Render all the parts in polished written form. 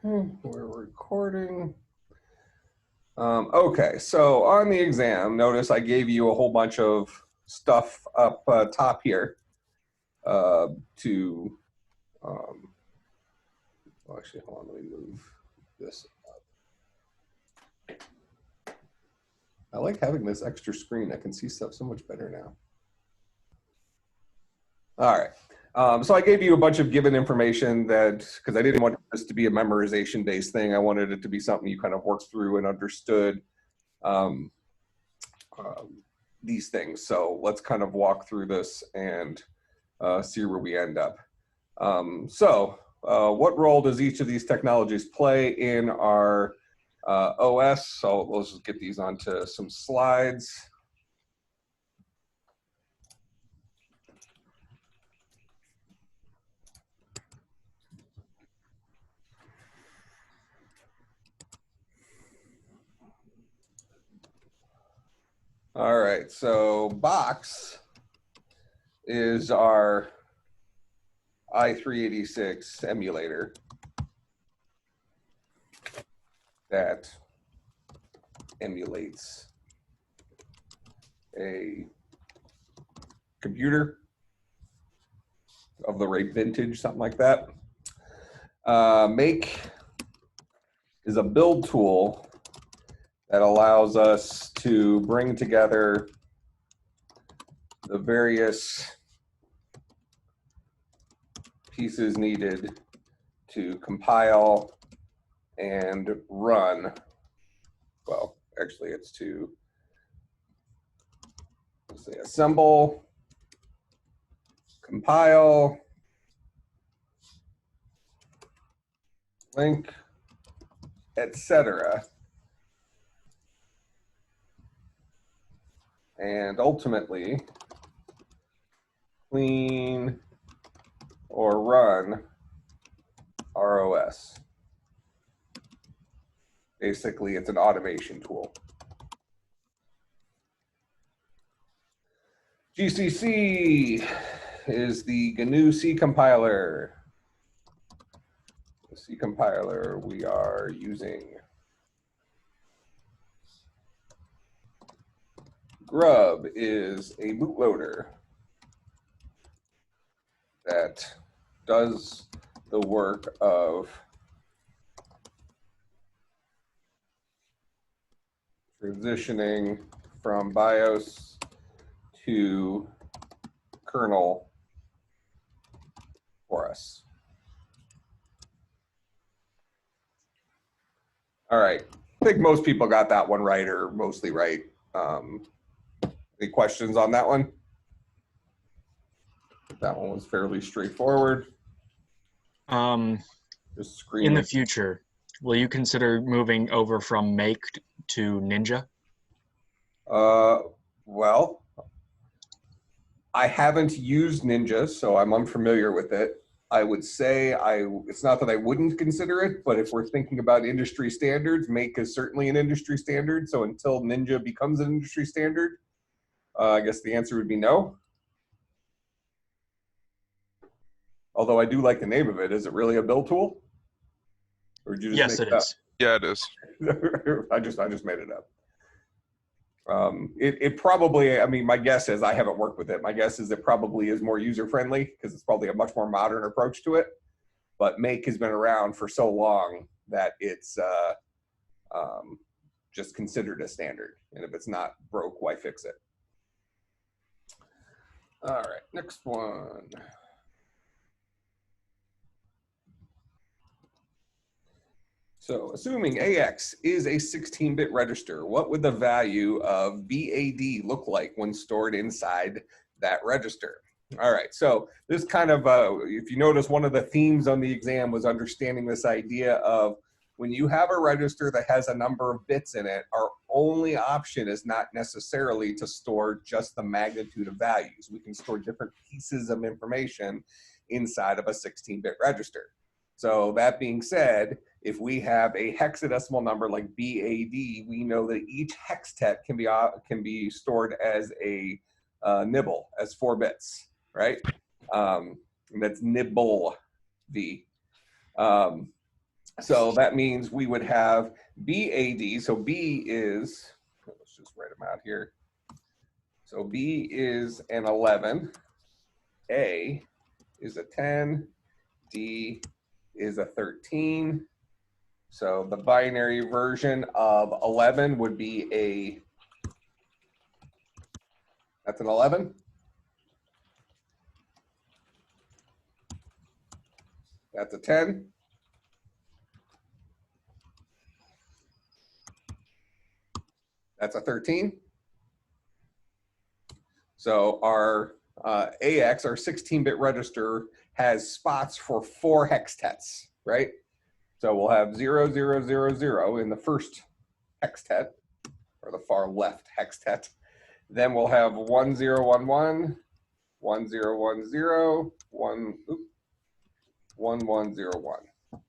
We're recording. Okay, so on the exam, notice I gave you a whole bunch of stuff up top here to, well, actually, hold on, let me move this up. I like having this extra screen. I can see stuff so much better now. All right. So I gave you a bunch of given information that, because I didn't want this to be a memorization-based thing, I wanted it to be something you kind of worked through and understood these things. So let's kind of walk through this and see where we end up. What role does each of these technologies play in our OS? So let's just get these onto some slides. All right, so Box is our i386 emulator that emulates a computer of the right vintage, something like that. Make is a build tool that allows us to bring together the various pieces needed to compile and run. Well, actually it's to, let's say, assemble, compile, link, etc. And ultimately clean or run ROS. Basically, it's an automation tool. GCC is the GNU C compiler. The C compiler we are using. Grub is a bootloader that does the work of transitioning from BIOS to kernel for us. All right, I think most people got that one right, or mostly right. Any questions on that one? That one was fairly straightforward. Just screen in the future, will you consider moving over from Make to Ninja? Well, I haven't used Ninja, so I'm unfamiliar with it. I would say it's not that I wouldn't consider it, but if we're thinking about industry standards, Make is certainly an industry standard. So until Ninja becomes an industry standard, I guess the answer would be no. Although I do like the name of it. Is it really a build tool? Or did you just Yes, make it it is. Yeah, it is. up? I just made it up. It probably, I mean, my guess is, I haven't worked with it. My guess is it probably is more user-friendly because it's probably a much more modern approach to it. But Make has been around for so long that it's just considered a standard. And if it's not broke, why fix it? All right, next one. So assuming AX is a 16-bit register, what would the value of BAD look like when stored inside that register? All right, so this kind of, if you notice, one of the themes on the exam was understanding this idea of when you have a register that has a number of bits in it, our only option is not necessarily to store just the magnitude of values. We can store different pieces of information inside of a 16-bit register. So that being said, if we have a hexadecimal number like BAD, we know that each hextet can be stored as a nibble, as 4 bits, right? And that's nibble V. So that means we would have BAD. So B is, let's just write them out here. So B is an 11, A is a 10, D is a 13. So the binary version of 11 would be that's an 11. That's a 10. That's a 13. So our AX, our 16-bit register, has spots for 4 hextets, right? So we'll have 0, 0, 0, 0 in the first hextet, or the far left hextet. Then we'll have 1, 0, 1, 1, 1, 0, 1, 0, 1, 1, 1, 0, 1.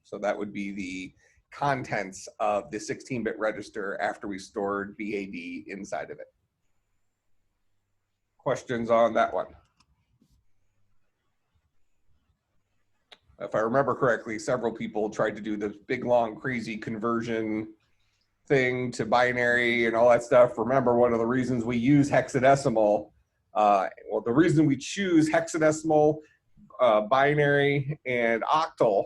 So that would be the contents of the 16-bit register after we stored BAD inside of it. Questions on that one? If I remember correctly, several people tried to do this big, long, crazy conversion thing to binary and all that stuff. Remember, one of the reasons we use hexadecimal, well, the reason we choose hexadecimal, binary, and octal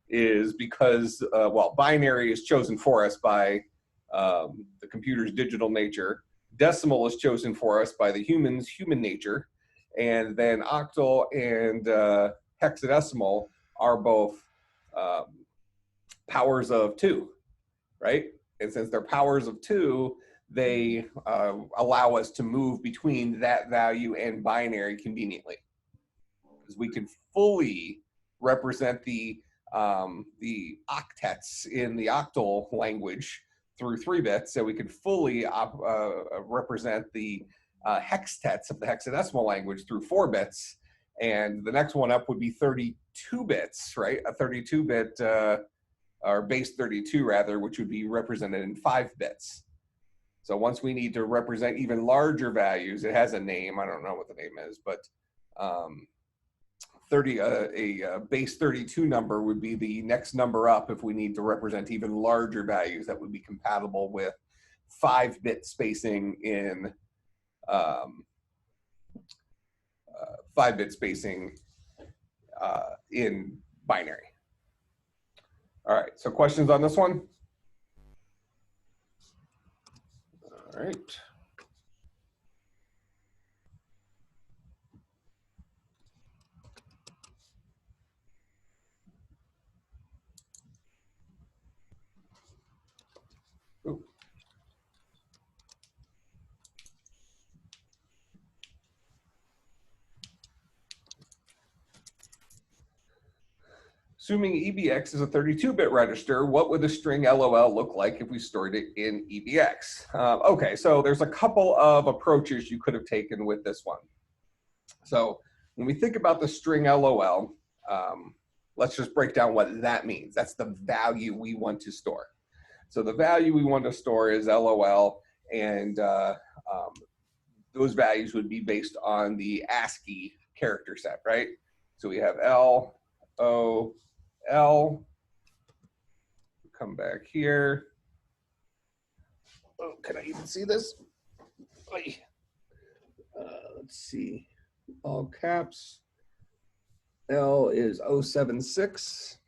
is because, well, binary is chosen for us by the computer's digital nature. Decimal is chosen for us by the human nature. And then octal and hexadecimal are both powers of 2, right? And since they're powers of 2, they allow us to move between that value and binary conveniently. Because we can fully represent the octets in the octal language through 3 bits, so we can fully represent the hextets of the hexadecimal language through 4 bits. And the next one up would be 32 bits, right? A 32-bit, or base 32 rather, which would be represented in 5 bits. So once we need to represent even larger values, it has a name, I don't know what the name is, but a base 32 number would be the next number up if we need to represent even larger values that would be compatible with 5-bit spacing in 5-bit spacing in binary. All right, so questions on this one? All right. Ooh. Assuming EBX is a 32-bit register, what would the string LOL look like if we stored it in EBX? Okay, so there's a couple of approaches you could have taken with this one. So when we think about the string LOL, let's just break down what that means. That's the value we want to store. So the value we want to store is LOL, and those values would be based on the ASCII character set, right? So we have L, O, L. Come back here. Oh, can I even see this? Let's see. All caps. L is 076.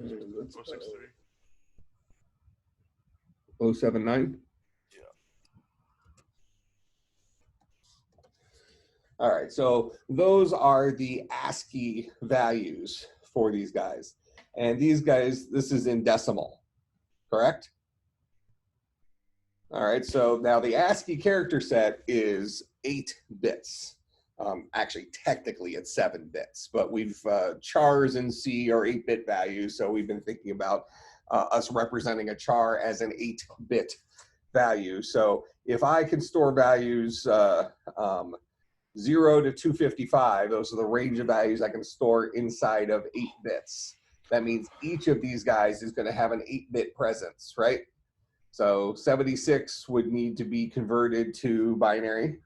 That's 063. 079. Yeah. All right, so those are the ASCII values for these guys. And these guys, this is in decimal, correct? All right, so now the ASCII character set is 8 bits. Actually, technically it's 7 bits, but we've chars in C are 8-bit values, so we've been thinking about us representing a char as an 8-bit value. So if I can store values 0 to 255, those are the range of values I can store inside of 8 bits. That means each of these guys is going to have an 8-bit presence, right? So 76 would need to be converted to binary.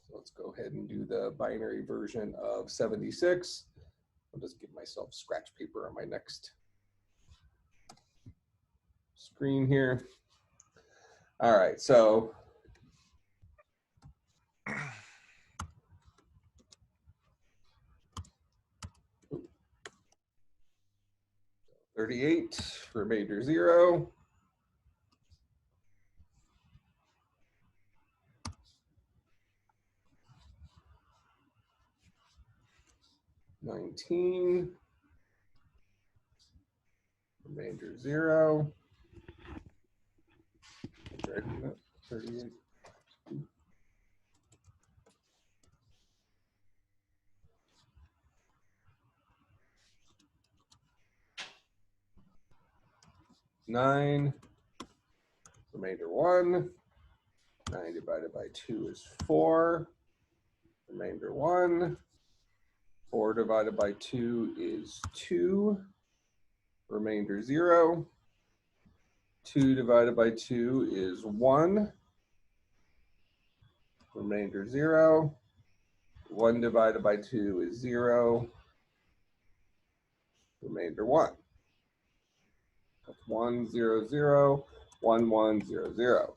So let's go ahead and do the binary version of 76. I'll just give myself scratch paper on my next screen here. All right, so 38, remainder 0. $19, remainder 0. 38. $9, remainder 1. 9 divided by 2 is 4, remainder 1. 4 divided by 2 is 2, remainder 0. 2 divided by 2 is 1, remainder 0. 1 divided by 2 is 0, remainder 1. That's 1, 0, 0, 1, 1, 0, 0.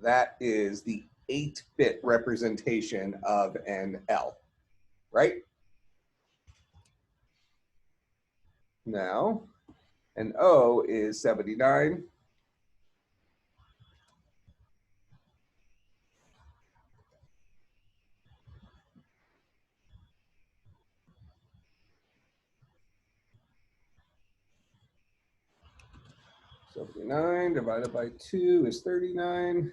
That is the 8-bit representation of an L, right? Now, an O is 79. $79 divided by 2 is 39.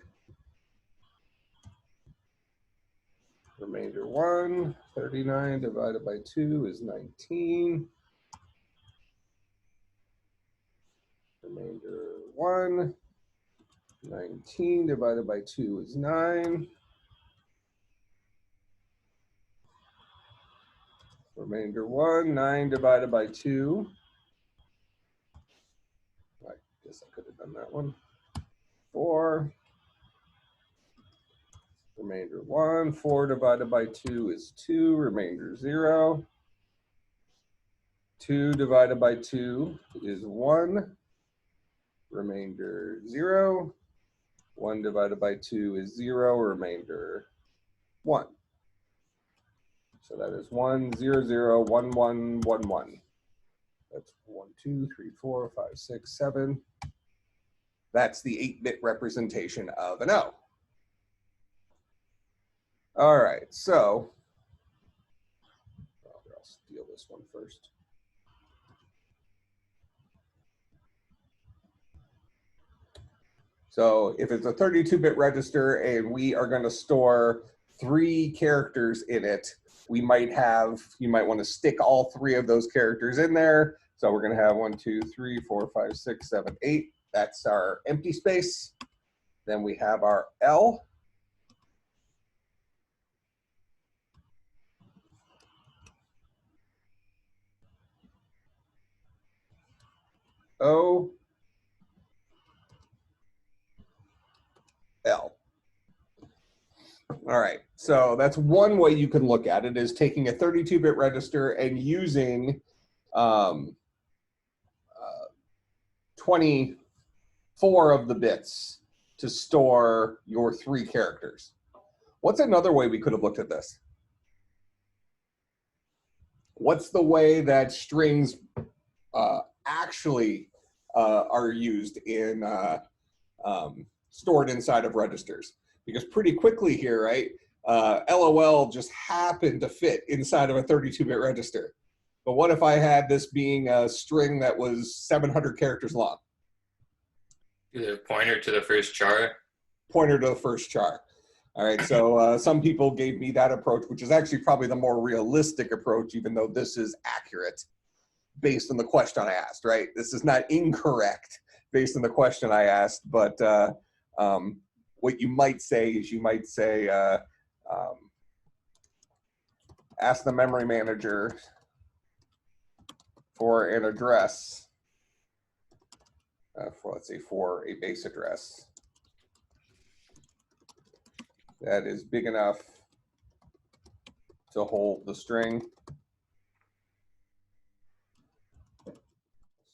Remainder 1. 39 divided by 2 is 19. Remainder 1. 19 divided by 2 is 9. Remainder 1. 9 divided by 2. I guess I could have done that one. 4. Remainder 1. 4 divided by 2 is 2. Remainder 0. 2 divided by 2 is 1. Remainder 0. 1 divided by 2 is 0. Remainder 1. So that is 1, 0, 0, 1, 1, 1, 1. That's 1, 2, 3, 4, 5, 6, 7. That's the 8-bit representation of an O. All right, so I'll steal this one first. So if it's a 32-bit register and we are going to store 3 characters in it, you might want to stick all 3 of those characters in there. So we're going to have 1, 2, 3, 4, 5, 6, 7, 8. That's our empty space. Then we have our L. O. L. All right, so that's one way you can look at it, is taking a 32-bit register and using 24 of the bits to store your 3 characters. What's another way we could have looked at this? What's the way that strings actually are used in stored inside of registers? Because pretty quickly here, right, LOL just happened to fit inside of a 32-bit register. But what if I had this being a string that was 700 characters long? The pointer to the first char. Pointer to the first char. All right, so some people gave me that approach, which is actually probably the more realistic approach, even though this is accurate. based on the question I asked, right? This is not incorrect based on the question I asked, but what you might say is you might say, ask the memory manager for an address, let's say for a base address that is big enough to hold the string.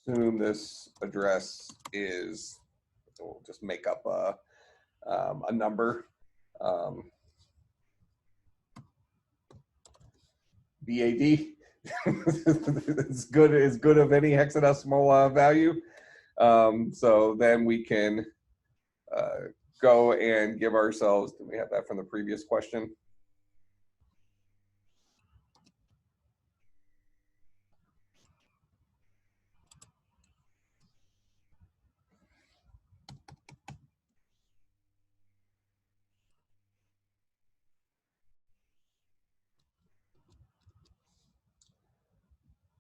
Assume this address is, we'll just make up a number. BAD is good of any hexadecimal value. So then we can go and give ourselves, do we have that from the previous question?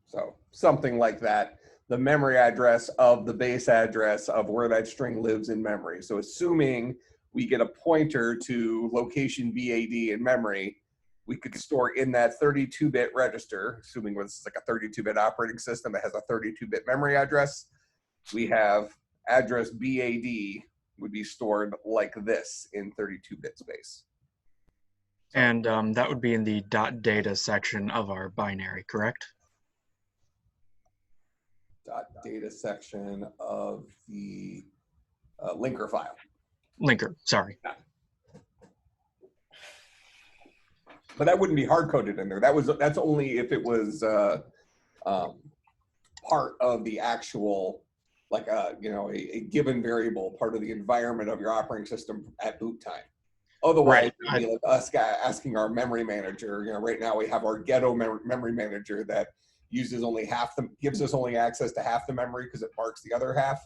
So something like that, the memory address of the base address of where that string lives in memory. So assuming we get a pointer to location BAD in memory, we could store in that 32-bit register, assuming this is like a 32-bit operating system that has a 32-bit memory address, we have address BAD would be stored like this in 32-bit space. And that would be in the .data section of our binary, correct? .data section of the linker file. Linker, sorry. Yeah. But that wouldn't be hard-coded in there. That's only if it was part of the actual, like a given variable, part of the environment of your operating system at boot time. Otherwise, Right. it'd be like us asking our memory manager. Right now we have our ghetto memory manager that uses only half the, gives us only access to half the memory because it marks the other half.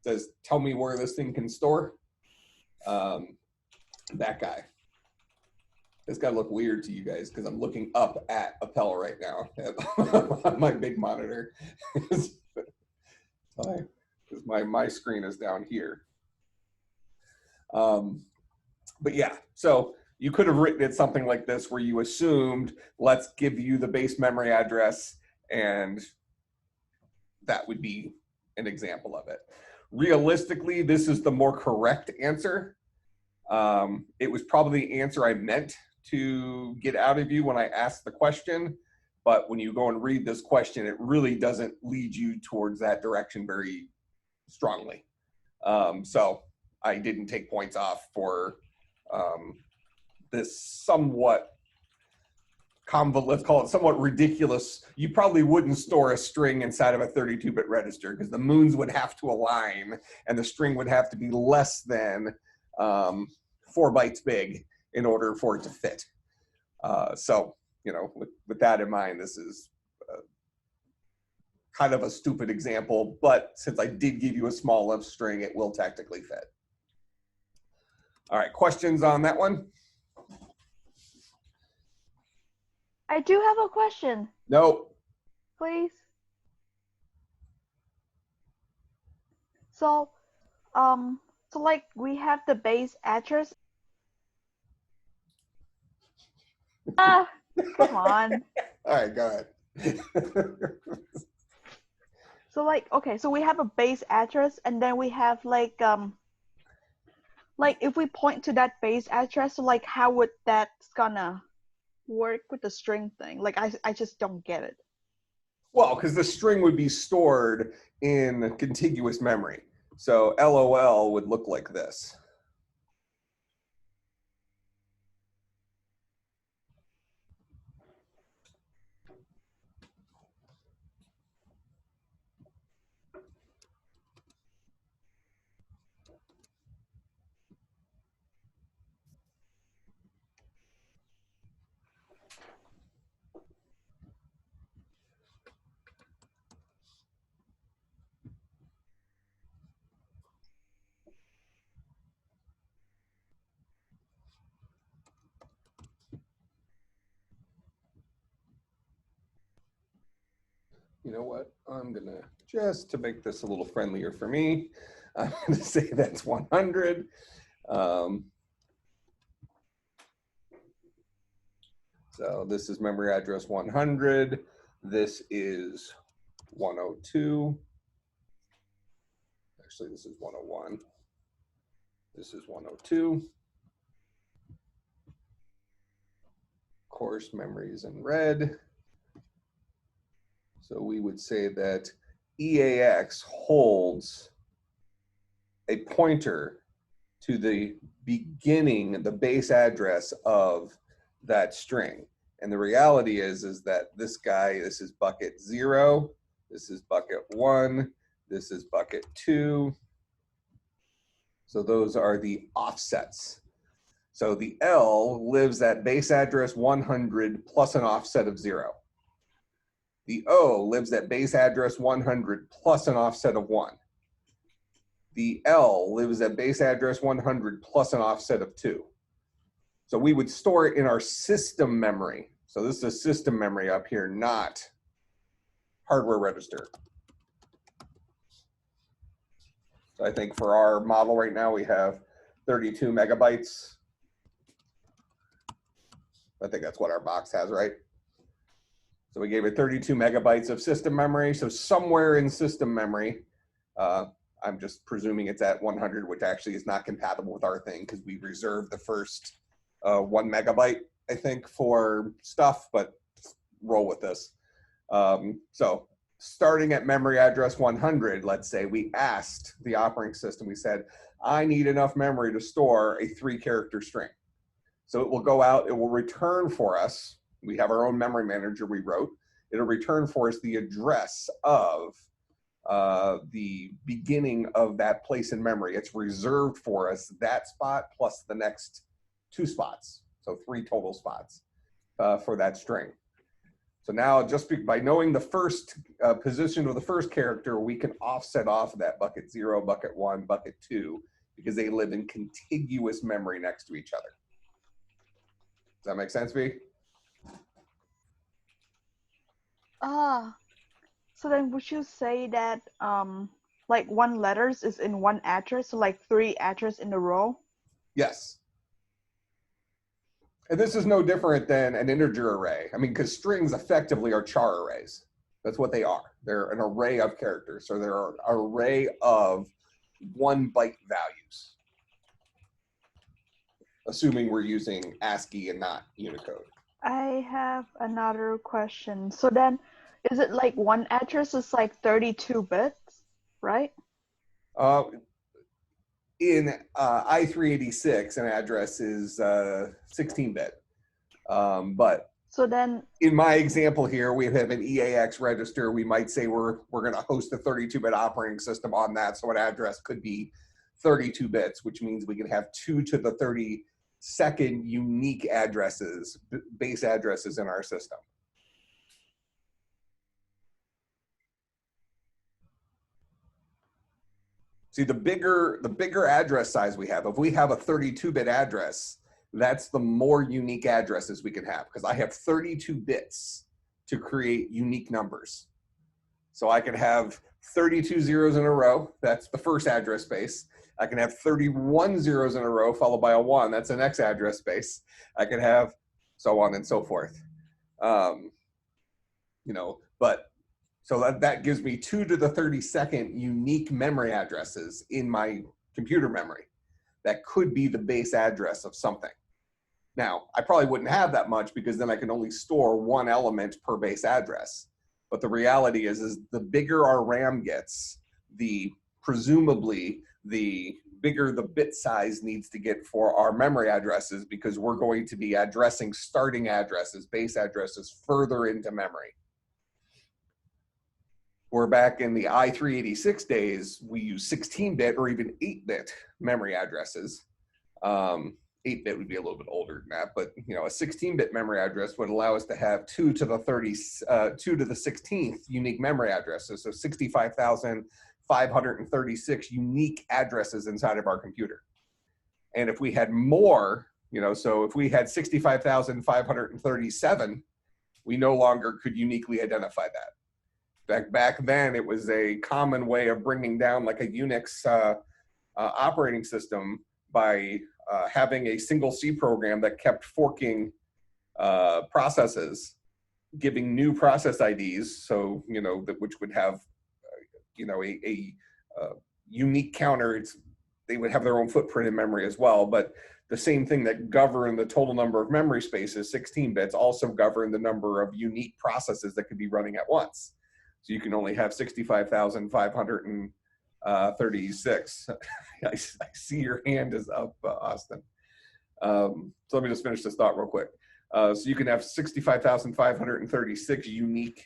Says, tell me where this thing can store. That guy. It's got to look weird to you guys because I'm looking up at Appel right now on my big monitor. my screen is down here. But yeah, so you could have written it something like this where you assumed, let's give you the base memory address, and that would be an example of it. Realistically, this is the more correct answer. It was probably the answer I meant to get out of you when I asked the question, but when you go and read this question, it really doesn't lead you towards that direction very strongly. So I didn't take points off for this somewhat let's call it somewhat ridiculous. You probably wouldn't store a string inside of a 32-bit register because the moons would have to align and the string would have to be less than 4 bytes big in order for it to fit. So, with that in mind, this is kind of a stupid example, but since I did give you a small enough string, it will technically fit. All right, questions on that one? I do have a question. Nope. Please. So like we have the base address. Come on. All right, go ahead. So like, okay, so we have a base address, and then we have like if we point to that base address, so like how would that's gonna work with the string thing? Like I just don't get it. Well, because the string would be stored in contiguous memory. So LOL would look like this. you know what? I'm gonna, just to make this a little friendlier for me, I'm gonna say that's 100. So this is memory address 100. This is 102. Actually, this is 101. This is 102. Course memory is in red. So we would say that EAX holds a pointer to the beginning, the base address of that string. And the reality is that this guy, this is bucket 0, this is bucket 1, this is bucket 2. So those are the offsets. So the L lives at base address 100 plus an offset of 0. The O lives at base address 100 plus an offset of 1. The L lives at base address 100 plus an offset of 2. So we would store it in our system memory. So this is system memory up here, not hardware register. So I think for our model right now, we have 32 megabytes. I think that's what our box has, right? So we gave it 32 megabytes of system memory. So somewhere in system memory, I'm just presuming it's at 100, which actually is not compatible with our thing because we reserved the first 1 megabyte, I think, for stuff, but roll with this. So starting at memory address 100, let's say, we asked the operating system, we said, I need enough memory to store a 3-character string. So it will go out, it will return for us. We have our own memory manager we wrote. It'll return for us the address of the beginning of that place in memory. It's reserved for us that spot plus the next 2 spots. So 3 total spots for that string. So now just by knowing the first position of the first character, we can offset off of that bucket 0, bucket 1, bucket 2, because they live in contiguous memory next to each other. Does that make sense, V? So then would you say that like 1 letters is in 1 address, so like 3 address in a row? Yes. And this is no different than an integer array. I mean, because strings effectively are char arrays. That's what they are. They're an array of characters. So they're an array of 1 byte values, assuming we're using ASCII and not Unicode. I have another question. So then, is it like 1 address is like 32 bits, right? In I386, an address is 16-bit. But so then, in my example here, we have an EAX register. We might say we're going to host a 32-bit operating system on that. So an address could be 32 bits, which means we can have 2 to the 32nd unique addresses, base addresses in our system. See, the bigger address size we have, if we have a 32-bit address, that's the more unique addresses we can have, because I have 32 bits to create unique numbers. So I can have 32 zeros in a row, that's the first address space. I can have 31 zeros in a row followed by a 1, that's the next address space. I can have so on and so forth. You know, but so that gives me 2 to the 32nd unique memory addresses in my computer memory. That could be the base address of something. Now, I probably wouldn't have that much because then I can only store 1 element per base address. But the reality is the bigger our RAM gets, presumably the bigger the bit size needs to get for our memory addresses, because we're going to be addressing starting addresses, base addresses further into memory. Where back in the I386 days, we use 16-bit or even 8-bit memory addresses. 8-bit would be a little bit older than that, but you know, a 16-bit memory address would allow us to have 2 to the 16th unique memory addresses, so 65,536 unique addresses inside of our computer. And if we had more, you know, so if we had 65,537, we no longer could uniquely identify that. Back then, it was a common way of bringing down like a Unix operating system by having a single C program that kept forking processes, giving new process IDs. So, you know, that which would have, you know, a unique counter. They would have their own footprint in memory as well, but the same thing that governed the total number of memory spaces, 16 bits, also governed the number of unique processes that could be running at once. So you can only have 65,536. I see your hand is up, Austin. So let me just finish this thought real quick. So you can have 65,536 unique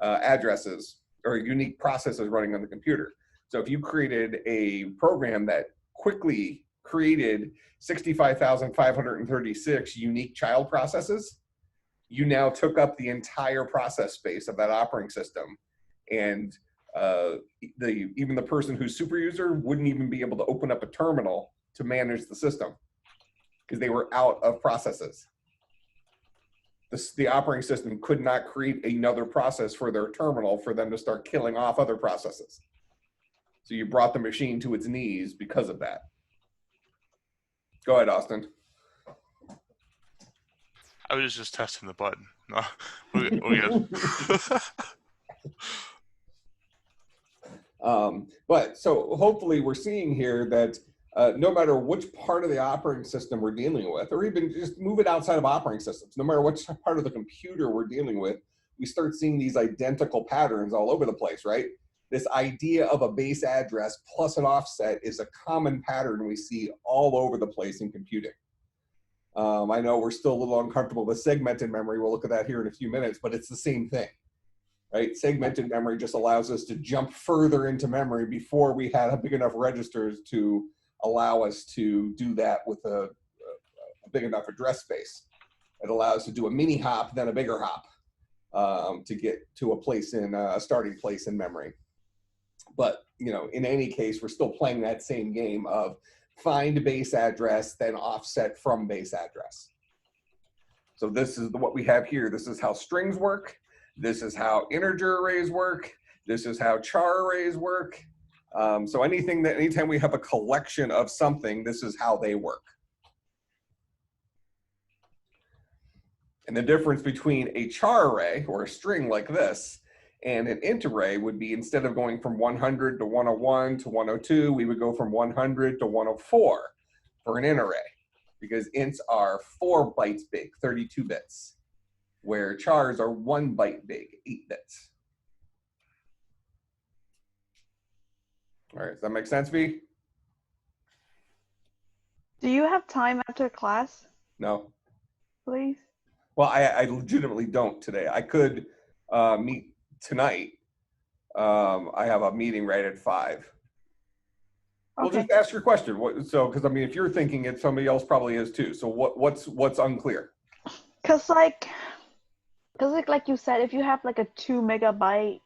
addresses or unique processes running on the computer. So if you created a program that quickly created 65,536 unique child processes, you now took up the entire process space of that operating system. And even the person who's super user wouldn't even be able to open up a terminal to manage the system because they were out of processes. The operating system could not create another process for their terminal for them to start killing off other processes. So you brought the machine to its knees because of that. Go ahead, Austin. I was just testing the button. No, we're good. But so hopefully we're seeing here that no matter which part of the operating system we're dealing with, or even just move it outside of operating systems, no matter which part of the computer we're dealing with, we start seeing these identical patterns all over the place, right? This idea of a base address plus an offset is a common pattern we see all over the place in computing. I know we're still a little uncomfortable with segmented memory. We'll look at that here in a few minutes, but it's the same thing, right? Segmented memory just allows us to jump further into memory before we had big enough registers to allow us to do that with a big enough address space. It allows us to do a mini hop, then a bigger hop to get to a place in a starting place in memory. But, you know, in any case, we're still playing that same game of find base address, then offset from base address. So this is what we have here. This is how strings work. This is how integer arrays work. This is how char arrays work. So anytime we have a collection of something, this is how they work. And the difference between a char array or a string like this and an int array would be, instead of going from 100 to 101 to 102, we would go from 100 to 104 for an int array, because ints are 4 bytes big, 32 bits, where chars are 1 byte big, 8 bits. All right, does that make sense, V? Do you have time after class, No. please? Well, I legitimately don't today. I could meet tonight. I have a meeting right at 5. Well, Okay. just ask your question. Because I mean, if you're thinking it, somebody else probably is too. So what's unclear? Cause like you said, if you have like a 2 megabyte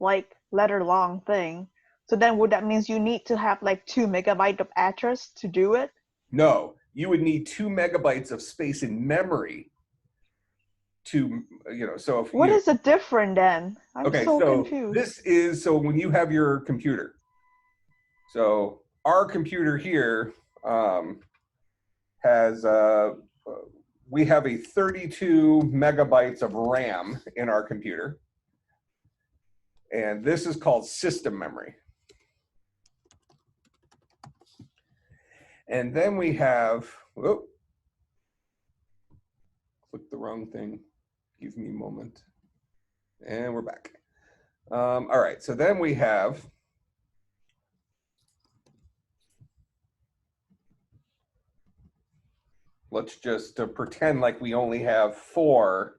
like letter long thing, so then would that means you need to have like 2 megabyte of address to do it? No, you would need 2 megabytes of space in memory to, you know, so if What you, is the difference then? I'm okay, so so confused. this is, so when you have your computer, so our computer here has, we have a 32 megabytes of RAM in our computer. And this is called system memory. And then we have, whoop, clicked the wrong thing. Give me a moment. And we're back. All right, so then we have, let's just pretend like we only have 4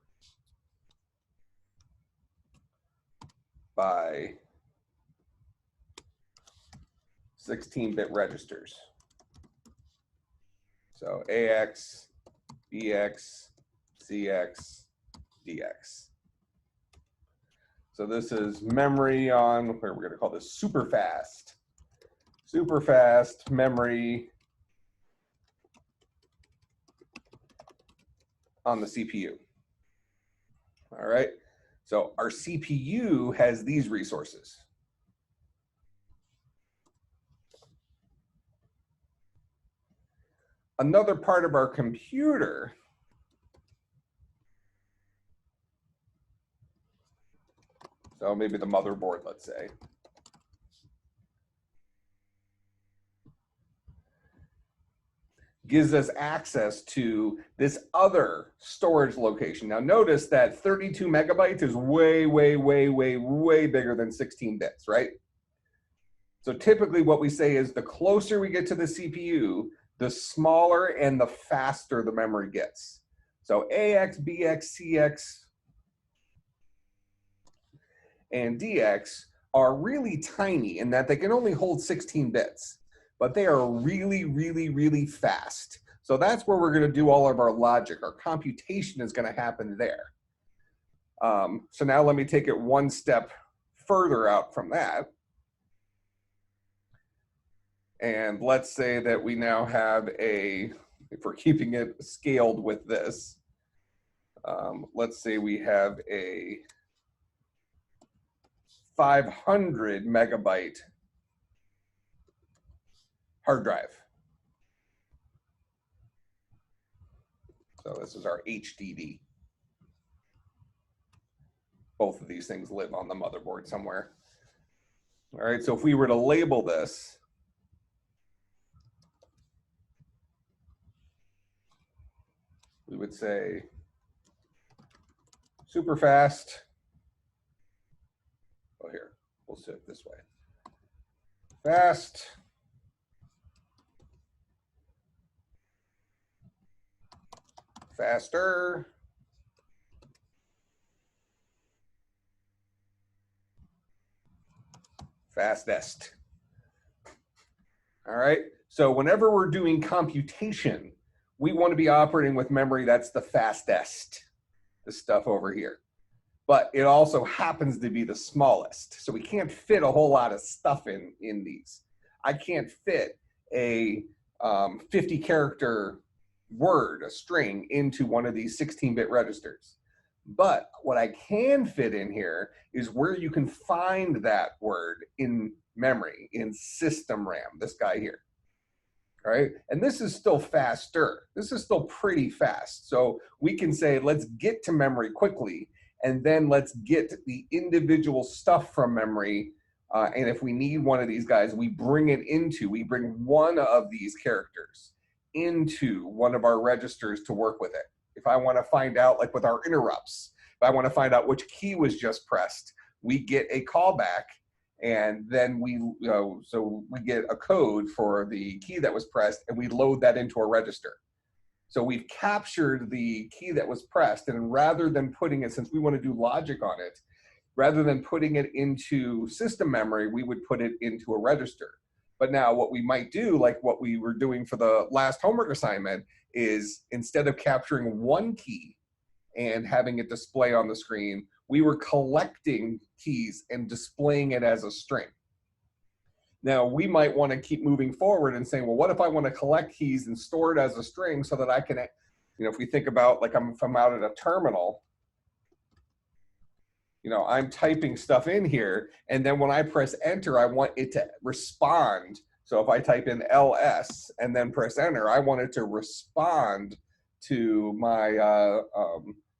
by 16-bit registers. So AX, BX, CX, DX. So this is memory on, we're going to call this super fast memory on the CPU. All right. So our CPU has these resources. Another part of our computer so maybe the motherboard, let's say. Gives us access to this other storage location. Now notice that 32 megabytes is way, way, way, way, way bigger than 16 bits, right? So typically what we say is the closer we get to the CPU, the smaller and the faster the memory gets. So AX, BX, CX, and DX are really tiny in that they can only hold 16 bits, but they are really, really, really fast. So that's where we're going to do all of our logic. Our computation is going to happen there. So now let me take it one step further out from that. And let's say that we now have a, if we're keeping it scaled with this, let's say we have a 500 megabyte hard drive. So this is our HDD. Both of these things live on the motherboard somewhere. All right, so if we were to label this, we would say super fast. Oh, here, we'll sit it this way. Fast. Faster. Fastest. All right, so whenever we're doing computation, we want to be operating with memory that's the fastest, this stuff over here. But it also happens to be the smallest. So we can't fit a whole lot of stuff in these. I can't fit a 50 character word, a string, into one of these 16-bit registers. But what I can fit in here is where you can find that word in memory, in system RAM, this guy here. All right, and this is still faster. This is still pretty fast. So we can say, let's get to memory quickly, and then let's get the individual stuff from memory. And if we need one of these guys, we bring one of these characters into one of our registers to work with it. If I want to find out, like with our interrupts, if I want to find out which key was just pressed, we get a callback, and then we get a code for the key that was pressed, and we load that into a register. So we've captured the key that was pressed, and rather than putting it, since we want to do logic on it, rather than putting it into system memory, we would put it into a register. But now what we might do, like what we were doing for the last homework assignment, is instead of capturing one key and having it display on the screen, we were collecting keys and displaying it as a string. Now, we might want to keep moving forward and saying, well, what if I want to collect keys and store it as a string so that I can, you know, if we think about, like, if I'm out at a terminal, you know, I'm typing stuff in here, and then when I press enter, I want it to respond. So if I type in LS and then press enter, I want it to respond to my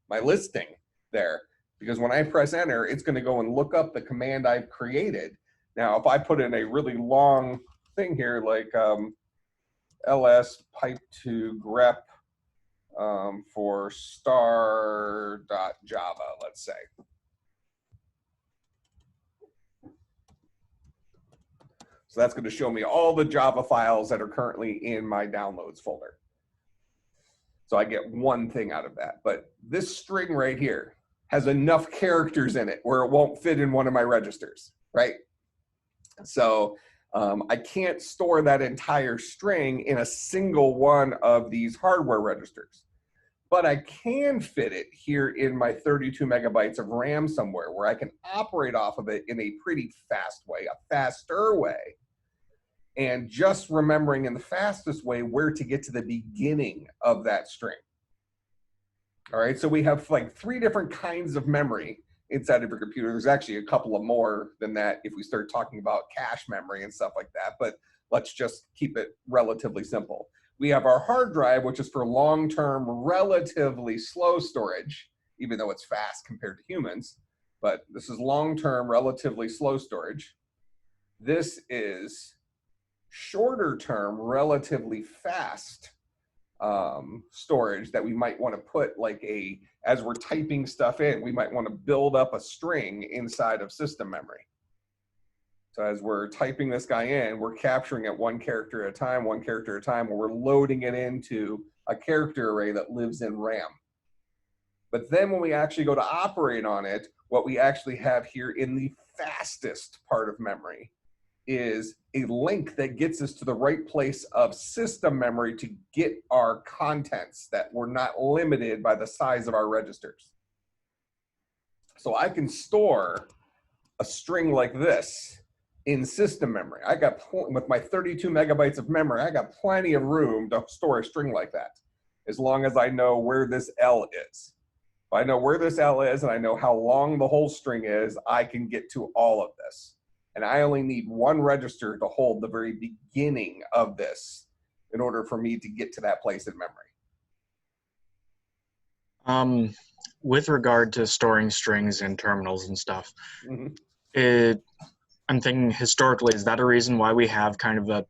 my listing there. Because when I press enter, it's going to go and look up the command I've created. Now, if I put in a really long thing here, like ls pipe to grep for star.java, let's say. So that's going to show me all the Java files that are currently in my downloads folder. So I get one thing out of that. But this string right here has enough characters in it where it won't fit in one of my registers, right? So I can't store that entire string in a single one of these hardware registers. But I can fit it here in my 32 megabytes of RAM somewhere where I can operate off of it in a pretty fast way, a faster way. And just remembering in the fastest way where to get to the beginning of that string. All right, so we have like 3 different kinds of memory inside of your computer. There's actually a couple of more than that if we start talking about cache memory and stuff like that, but let's just keep it relatively simple. We have our hard drive, which is for long-term, relatively slow storage, even though it's fast compared to humans, but this is long-term, relatively slow storage. This is shorter term, relatively fast storage that we might want to put like as we're typing stuff in, we might want to build up a string inside of system memory. So as we're typing this guy in, we're capturing it one character at a time, or we're loading it into a character array that lives in RAM. But then when we actually go to operate on it, what we actually have here in the fastest part of memory is a link that gets us to the right place of system memory to get our contents, that we're not limited by the size of our registers. So I can store a string like this in system memory. I got, with my 32 megabytes of memory, I got plenty of room to store a string like that, as long as I know where this L is. If I know where this L is and I know how long the whole string is, I can get to all of this. And I only need one register to hold the very beginning of this in order for me to get to that place in memory. With regard to storing strings in terminals and stuff, I'm thinking historically, is that a reason why we have kind of a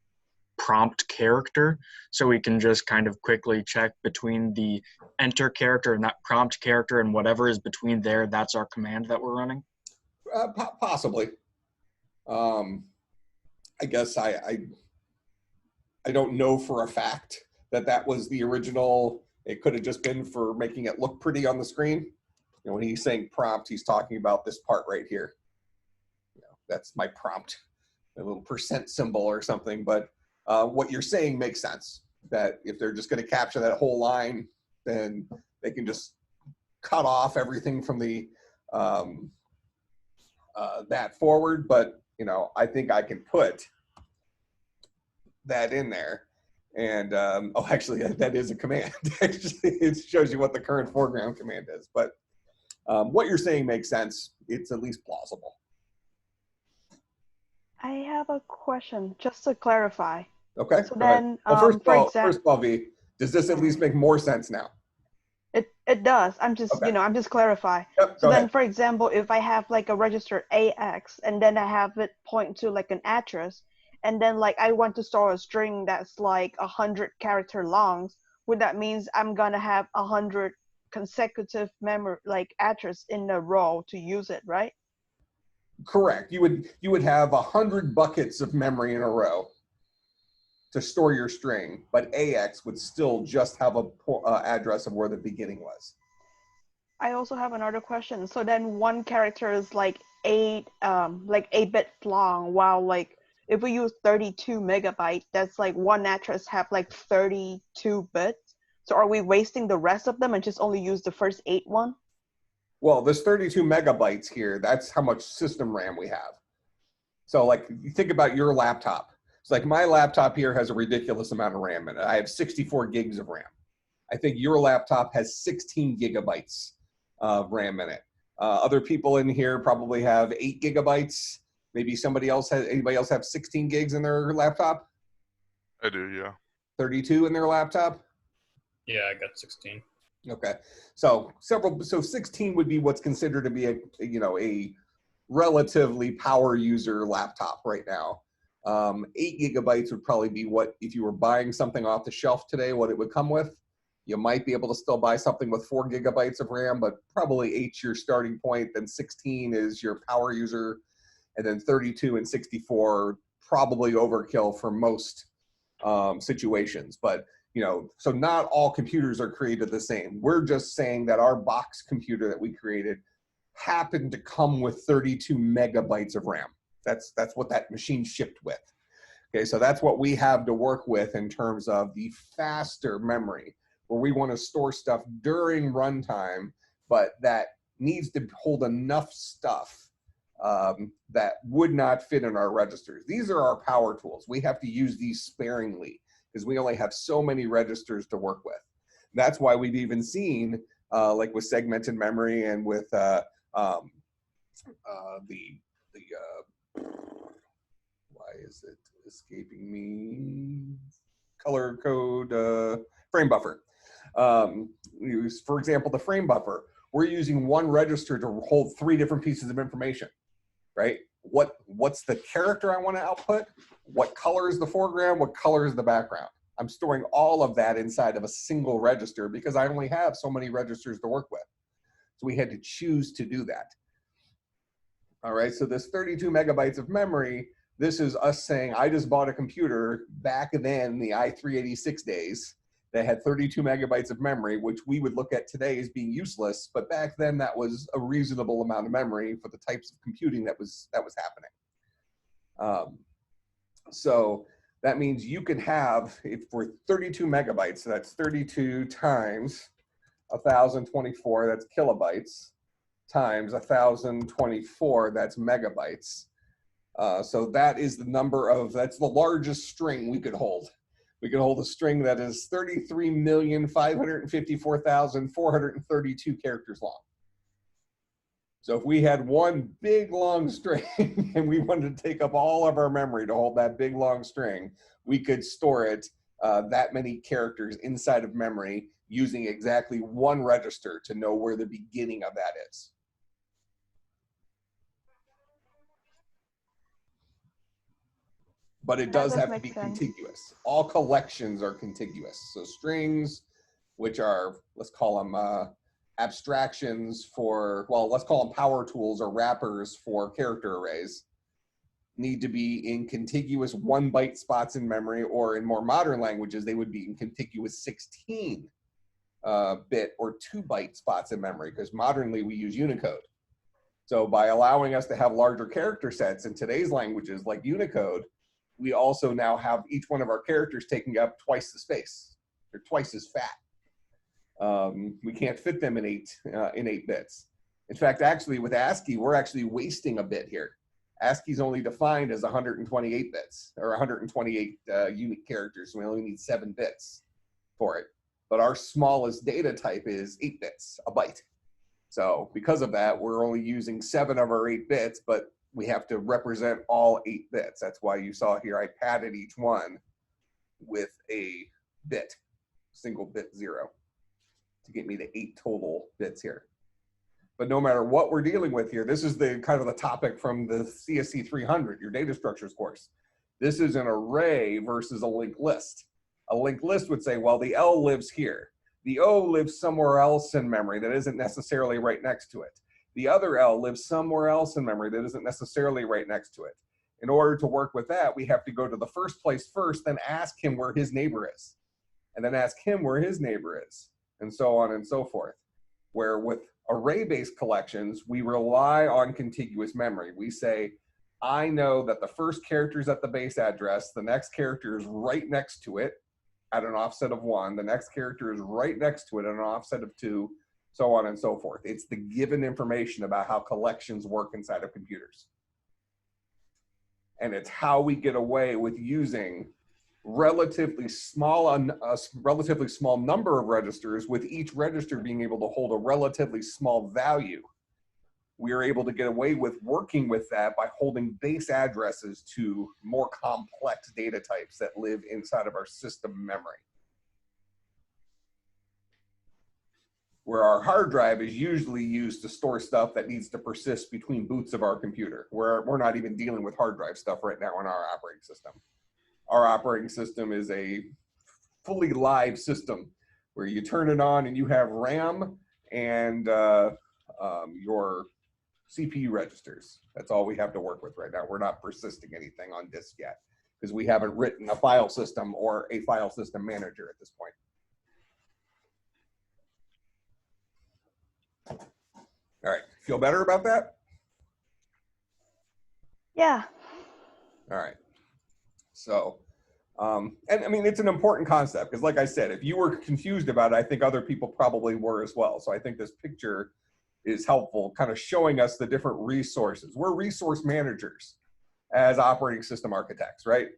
prompt character, so we can just kind of quickly check between the enter character and that prompt character, and whatever is between there, that's our command that we're running? Possibly. I guess I don't know for a fact that that was the original. It could have just been for making it look pretty on the screen. You know, when he's saying prompt, he's talking about this part right here. You know, that's my prompt, a little % symbol or something. But what you're saying makes sense, that if they're just going to capture that whole line, then they can just cut off everything from the that forward. But you know, I think I can put that in there. And oh, actually, that is a command. Actually, it shows you what the current foreground command is. But what you're saying makes sense. It's at least plausible. I have a question, just to clarify. Okay. So then, well, first of all, V, does this at Sorry. least make more sense now? It does. I'm just, Okay. I'm just clarifying. Yep, So go then, ahead. for example, if I have like a register AX and then I have it point to like an address, and then like I want to store a string that's like 100 character long, would that means I'm gonna have 100 consecutive memory like address in a row to use it, right? Correct. You would have 100 buckets of memory in a row to store your string, but AX would still just have a address of where the beginning was. I also have another question. So then one character is like 8 bits long, while like if we use 32 megabyte, that's like one address have like 32 bits. So are we wasting the rest of them and just only use the first 8 one? Well, this 32 megabytes here, that's how much system RAM we have. So like, you think about your laptop. It's like my laptop here has a ridiculous amount of RAM in it. I have 64 gigs of RAM. I think your laptop has 16 gigabytes of RAM in it. Other people in here probably have 8 gigabytes. Maybe anybody else have 16 gigs in their laptop? I do, yeah. 32 in their laptop? Yeah, I got 16. Okay, so 16 would be what's considered to be a relatively power user laptop right now. 8 gigabytes would probably be what, if you were buying something off the shelf today, what it would come with. You might be able to still buy something with 4 gigabytes of RAM, but probably 8's your starting point, then 16 is your power user, and then 32 and 64 probably overkill for most situations. But you know, so not all computers are created the same. We're just saying that our box computer that we created happened to come with 32 megabytes of RAM. That's what that machine shipped with. Okay, so that's what we have to work with in terms of the faster memory, where we want to store stuff during runtime, but that needs to hold enough stuff that would not fit in our registers. These are our power tools. We have to use these sparingly because we only have so many registers to work with. That's why we've even seen, like with segmented memory and with Why is it escaping me? Color code frame buffer. Use, for example, the frame buffer. We're using one register to hold 3 different pieces of information, right? What's the character I want to output? What color is the foreground? What color is the background? I'm storing all of that inside of a single register because I only have so many registers to work with. So we had to choose to do that. All right, so this 32 megabytes of memory, this is us saying, I just bought a computer back then, the i386 days, that had 32 megabytes of memory, which we would look at today as being useless, but back then that was a reasonable amount of memory for the types of computing that was happening. So that means you can have, if for 32 megabytes, so that's 32 times 1024, that's kilobytes, times 1024, that's megabytes. So that is the number of, that's the largest string we could hold. We could hold a string that is 33,554,432 characters long. So if we had one big long string and we wanted to take up all of our memory to hold that big long string, we could store it that many characters inside of memory using exactly one register to know where the beginning of that is. But it does have to be contiguous. All collections are contiguous. So strings, which are, let's call them abstractions for, well, let's call them power tools or wrappers for character arrays, need to be in contiguous 1 byte spots in memory, or in more modern languages, they would be in contiguous 16 bit or 2 byte spots in memory, because modernly we use Unicode. So by allowing us to have larger character sets in today's languages like Unicode, we also now have each one of our characters taking up twice the space. They're twice as fat. We can't fit them in 8 bits. In fact, actually with ASCII, we're actually wasting a bit here. ASCII is only defined as 128 bits, or 128 unique characters. So we only need 7 bits for it. But our smallest data type is 8 bits, a byte. So because of that, we're only using 7 of our 8 bits, but we have to represent all 8 bits. That's why you saw here I padded each one with a bit, single bit 0, to get me to 8 total bits here. But no matter what we're dealing with here, this is the kind of the topic from the CSC450, your data structures course. This is an array versus a linked list. A linked list would say, well, the L lives here. The O lives somewhere else in memory that isn't necessarily right next to it. The other L lives somewhere else in memory that isn't necessarily right next to it. In order to work with that, we have to go to the first place first, then ask him where his neighbor is, and then ask him where his neighbor is, and so on and so forth. Where with array-based collections, we rely on contiguous memory. We say, I know that the first character is at the base address, the next character is right next to it at an offset of 1, the next character is right next to it at an offset of 2, so on and so forth. It's the given information about how collections work inside of computers. And it's how we get away with using relatively small number of registers, with each register being able to hold a relatively small value. We are able to get away with working with that by holding base addresses to more complex data types that live inside of our system memory. Where our hard drive is usually used to store stuff that needs to persist between boots of our computer. We're not even dealing with hard drive stuff right now in our operating system. Our operating system is a fully live system where you turn it on and you have RAM and your CPU registers. That's all we have to work with right now. We're not persisting anything on disk yet because we haven't written a file system or a file system manager at this point. All right, feel better about that? Yeah. All right. So, and I mean, it's an important concept because like I said, if you were confused about it, I think other people probably were as well. So I think this picture is helpful, kind of showing us the different resources. We're resource managers as operating system architects, right?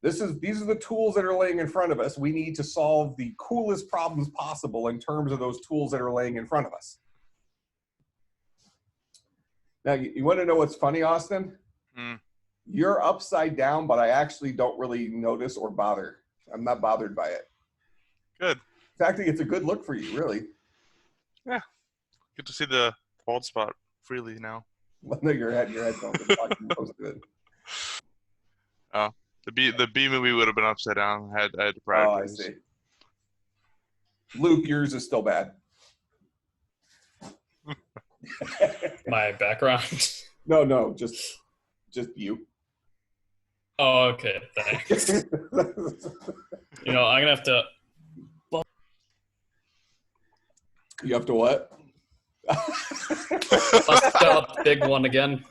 These are the tools that are laying in front of us. We need to solve the coolest problems possible in terms of those tools that are laying in front of us. Now, you want to know what's funny, Austin? Hmm. You're upside down, but I actually don't really notice or bother. I'm not bothered by it. Good. In fact, it's a good look for you, really. Yeah. Good to see the bald spot freely now. Well, no, your headphones are talking most good. Oh, the B movie would have been upside down. I had to Oh, I prioritize. see. Luke, yours is still bad. My background. No, just you. Oh, okay. Thanks. You know, I'm gonna have to You have to what? bust out the big one again.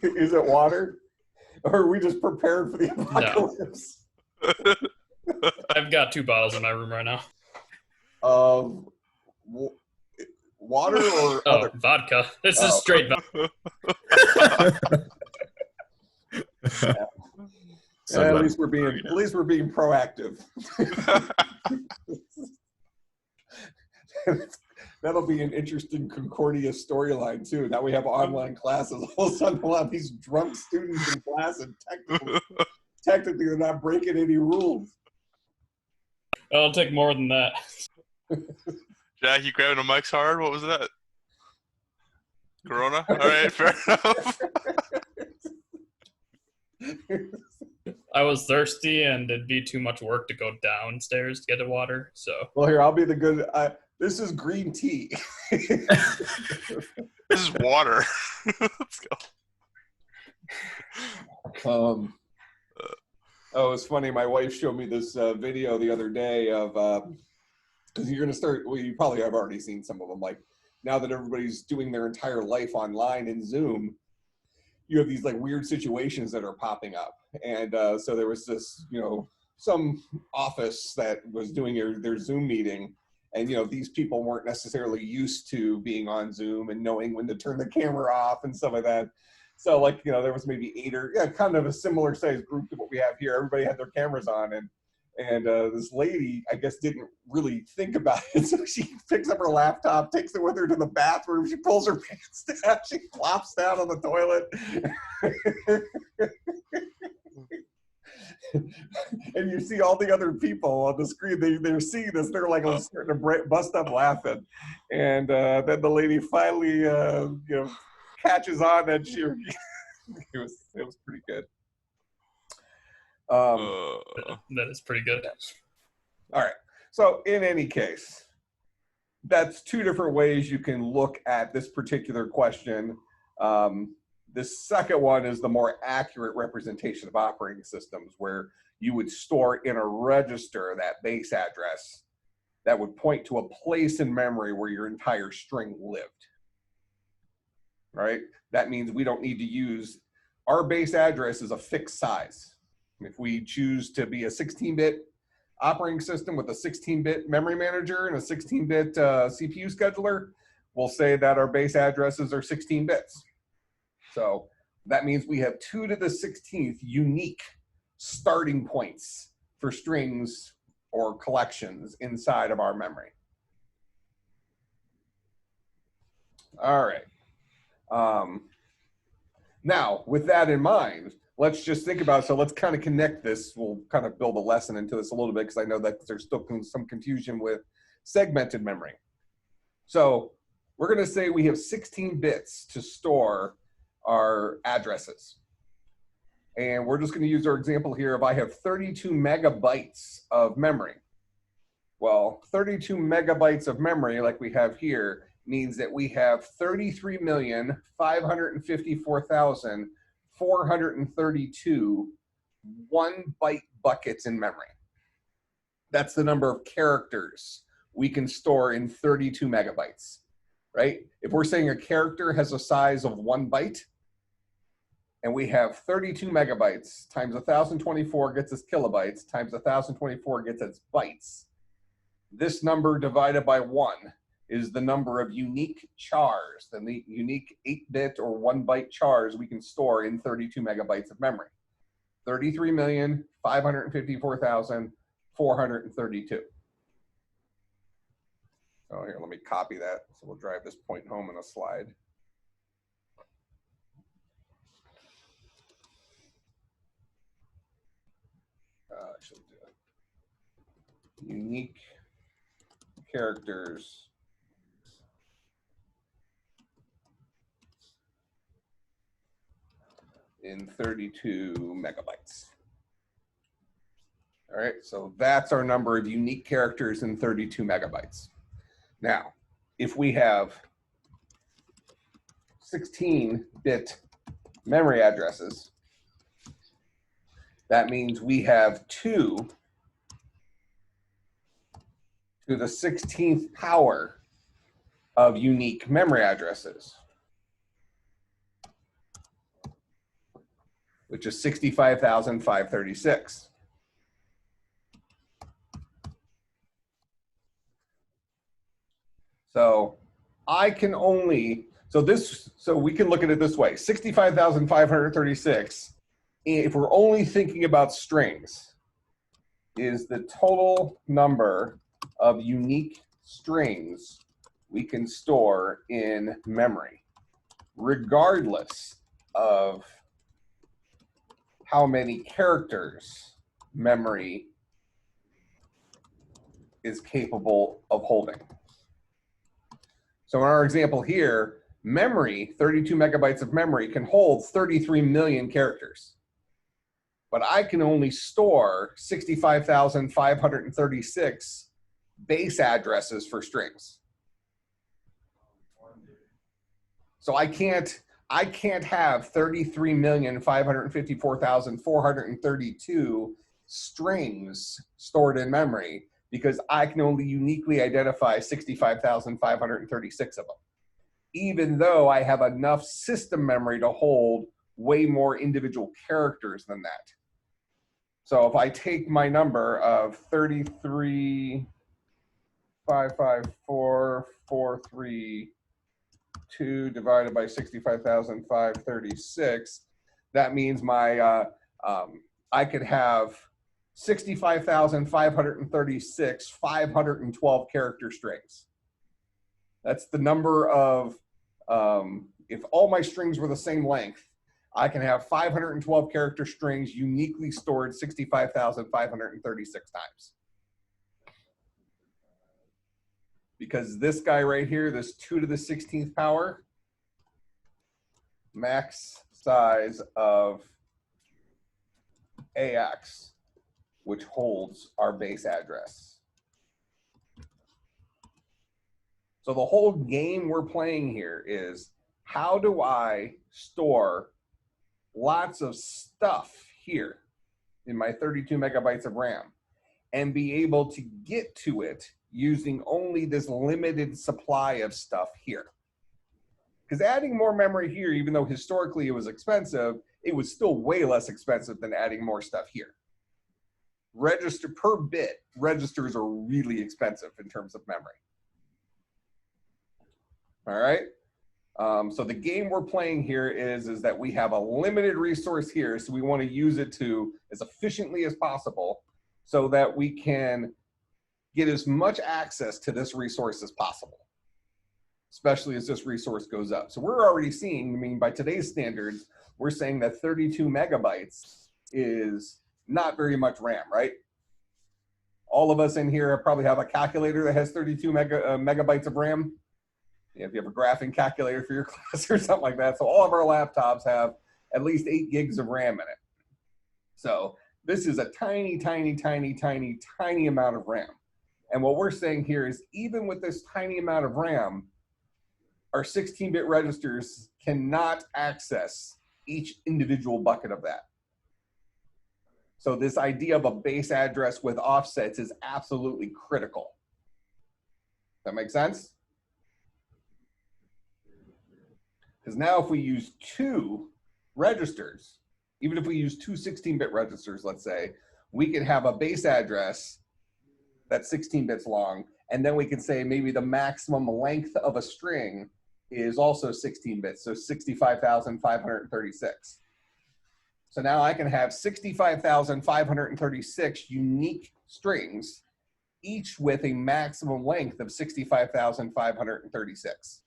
Is it water? Or are we just prepared for the apocalypse? I've got 2 bottles in my room right now. Water or Oh, other? vodka. This is straight vodka. At least we're being proactive. That'll be an interesting Concordia storyline too. Now we have online classes. All of a sudden, we'll have these drunk students in class, and technically they're not breaking any rules. It'll take more than that. Jack, you grabbing a mic's hard? What was that? Corona? All right, fair enough. I was thirsty, and it'd be too much work to go downstairs to get the water. So, Well, here, I'll be the good. This is green tea. This is water. Let's go. Oh, it's funny. My wife showed me this video the other day of because you're going to start. Well, you probably have already seen some of them. Like now that everybody's doing their entire life online in Zoom, you have these like weird situations that are popping up. And so there was this, some office that was doing their Zoom meeting. And, these people weren't necessarily used to being on Zoom and knowing when to turn the camera off and stuff like that. So like, there was maybe 8 or kind of a similar size group to what we have here. Everybody had their cameras on and this lady, I guess, didn't really think about it. So she picks up her laptop, takes it with her to the bathroom. She pulls her pants down. She flops down on the toilet. And you see all the other people on the screen. They're seeing this. They're like starting to bust up laughing. And then the lady finally, catches on, and it was pretty good. that is pretty good. All right. So in any case, that's 2 different ways you can look at this particular question. The second one is the more accurate representation of operating systems, where you would store in a register that base address that would point to a place in memory where your entire string lived. Right? That means we don't need to use, our base address is a fixed size. If we choose to be a 16-bit operating system with a 16-bit memory manager and a 16-bit CPU scheduler, we'll say that our base addresses are 16 bits. So that means we have 2 to the 16th unique starting points for strings or collections inside of our memory. All right. Now, with that in mind, let's just think about, so let's kind of connect this. We'll kind of build a lesson into this a little bit, because I know that there's still some confusion with segmented memory. So we're going to say we have 16 bits to store our addresses. And we're just going to use our example here of I have 32 megabytes of memory. Well, 32 megabytes of memory, like we have here, means that we have 33,554,432 1-byte buckets in memory. That's the number of characters we can store in 32 megabytes, right? If we're saying a character has a size of 1 byte, and we have 32 megabytes times 1,024 gets us kilobytes, times 1,024 gets us bytes. This number divided by 1 is the number of unique chars, the unique 8-bit or 1-byte chars we can store in 32 megabytes of memory. 33,554,432. So here, let me copy that. So we'll drive this point home in a slide. Actually do it. Unique characters in 32 megabytes. All right, so that's our number of unique characters in 32 megabytes. Now, if we have 16-bit memory addresses, that means we have 2 to the 16th power of unique memory addresses, which is 65,536. So I can only, so we can look at it this way, 65,536, if we're only thinking about strings, is the total number of unique strings we can store in memory, regardless of how many characters memory is capable of holding. So in our example here, memory, 32 megabytes of memory can hold 33 million characters. But I can only store 65,536 base addresses for strings. So I can't have 33,554,432 strings stored in memory, because I can only uniquely identify 65,536 of them, even though I have enough system memory to hold way more individual characters than that. So if I take my number of 33,554,432 divided by 65,536, that means my I could have 65,536 512 character strings. That's the number of, if all my strings were the same length, I can have 512 character strings uniquely stored 65,536 times. Because this guy right here, this 2 to the 16th power, max size of AX, which holds our base address. So the whole game we're playing here is, how do I store lots of stuff here in my 32 megabytes of RAM and be able to get to it using only this limited supply of stuff here? Because adding more memory here, even though historically it was expensive, it was still way less expensive than adding more stuff here. Register per bit, registers are really expensive in terms of memory. All right. So the game we're playing here is that we have a limited resource here, so we want to use it to as efficiently as possible so that we can get as much access to this resource as possible, especially as this resource goes up. So we're already seeing, I mean, by today's standards, we're saying that 32 megabytes is not very much RAM, right? All of us in here probably have a calculator that has 32 megabytes of RAM. If you have a graphing calculator for your class or something like that. So all of our laptops have at least 8 gigs of RAM in it. So this is a tiny, tiny, tiny, tiny, tiny amount of RAM. And what we're saying here is, even with this tiny amount of RAM, our 16-bit registers cannot access each individual bucket of that. So this idea of a base address with offsets is absolutely critical. That make sense? Because now if we use 2 registers, even if we use 2 16-bit registers, let's say, we can have a base address that's 16 bits long, and then we can say maybe the maximum length of a string is also 16 bits, so 65,536. So now I can have 65,536 unique strings each with a maximum length of 65,536.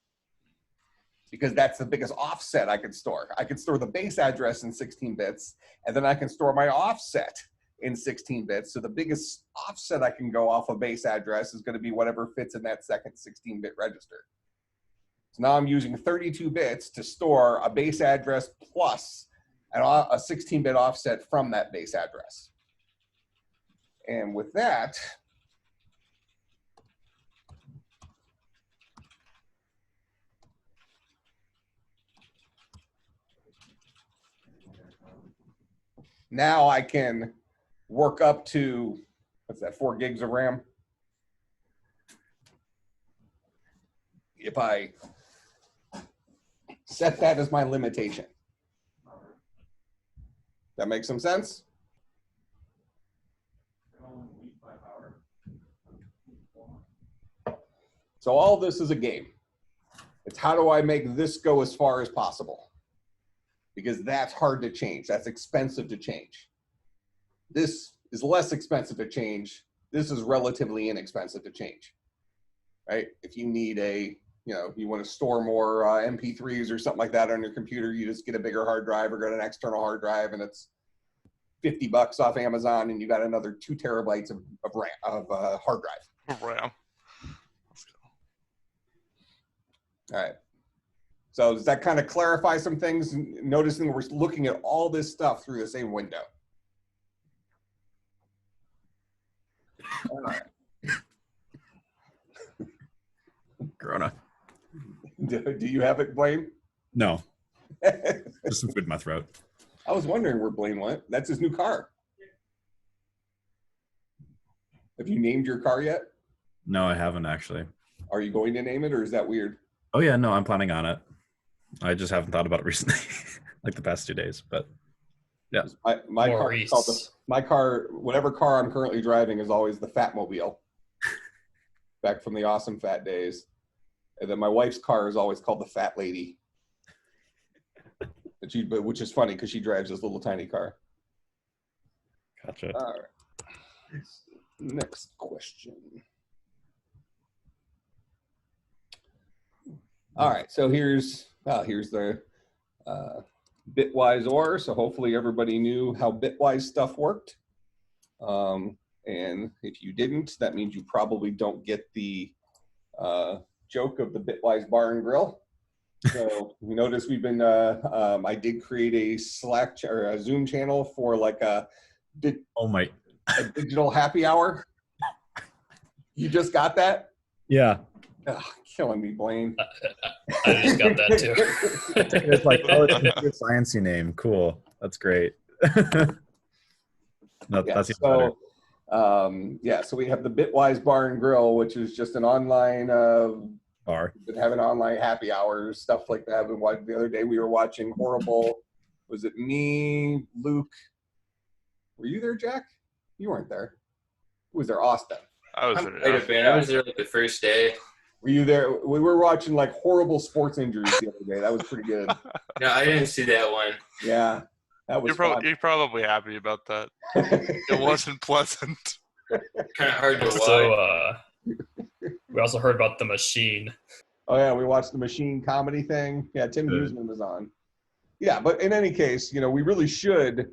Because that's the biggest offset I could store. I could store the base address in 16 bits, and then I can store my offset in 16 bits. So the biggest offset I can go off a base address is going to be whatever fits in that second 16-bit register. So now I'm using 32 bits to store a base address plus a 16-bit offset from that base address. And with that, now I can work up to, what's that, 4 gigs of RAM? If I set that as my limitation. That makes some sense? So all this is a game. It's how do I make this go as far as possible? Because that's hard to change. That's expensive to change. This is less expensive to change. This is relatively inexpensive to change, right? If you need a, you want to store more MP3s or something like that on your computer, you just get a bigger hard drive or get an external hard drive, and it's $50 off Amazon, and you got another 2 terabytes of RAM, hard drive. RAM. Let's go. All right. So does that kind of clarify some things? Noticing we're looking at all this stuff through the same window. All right. Corona. Do you have it, Blaine? No. Just some food in my throat. I was wondering where Blaine went. That's his new car. Have you named your car yet? No, I haven't actually. Are you going to name it, or is that weird? Oh yeah, no, I'm planning on it. I just haven't thought about it recently, like the past 2 days. But yeah, my car is called whatever car I'm currently driving is always the Fatmobile. Back from the awesome fat days. And then my wife's car is always called the Fat Lady. Which is funny because she drives this little tiny car. gotcha. All right. Next question. All right, so here's the Bitwise OR. So hopefully everybody knew how Bitwise stuff worked. And if you didn't, that means you probably don't get the joke of the Bitwise Bar and Grill. So you notice we've been, I did create a Slack or a Zoom channel for like a digital happy hour. You just got that? Yeah. Ugh, killing me, Blaine. I just got that too. It's like, oh, it's a good sciencey name. Cool. That's great. That's even better. So we have the Bitwise Bar and Grill, which is just an online Bar. been having online happy hours, stuff like that. The other day we were watching horrible. Was it me, Luke? Were you there, Jack? You weren't there. Who was there? Austin. I was I was there like the first day. Were you there? We were watching like horrible sports injuries the other day. That was pretty good. No, I didn't see that one. Yeah, that was fun. You're probably happy about that. It wasn't pleasant. Kind of hard to watch. So we also heard about The Machine. Oh yeah, we watched the Machine comedy thing. Yeah, Tim Huseman was on. Yeah, but in any case, we really should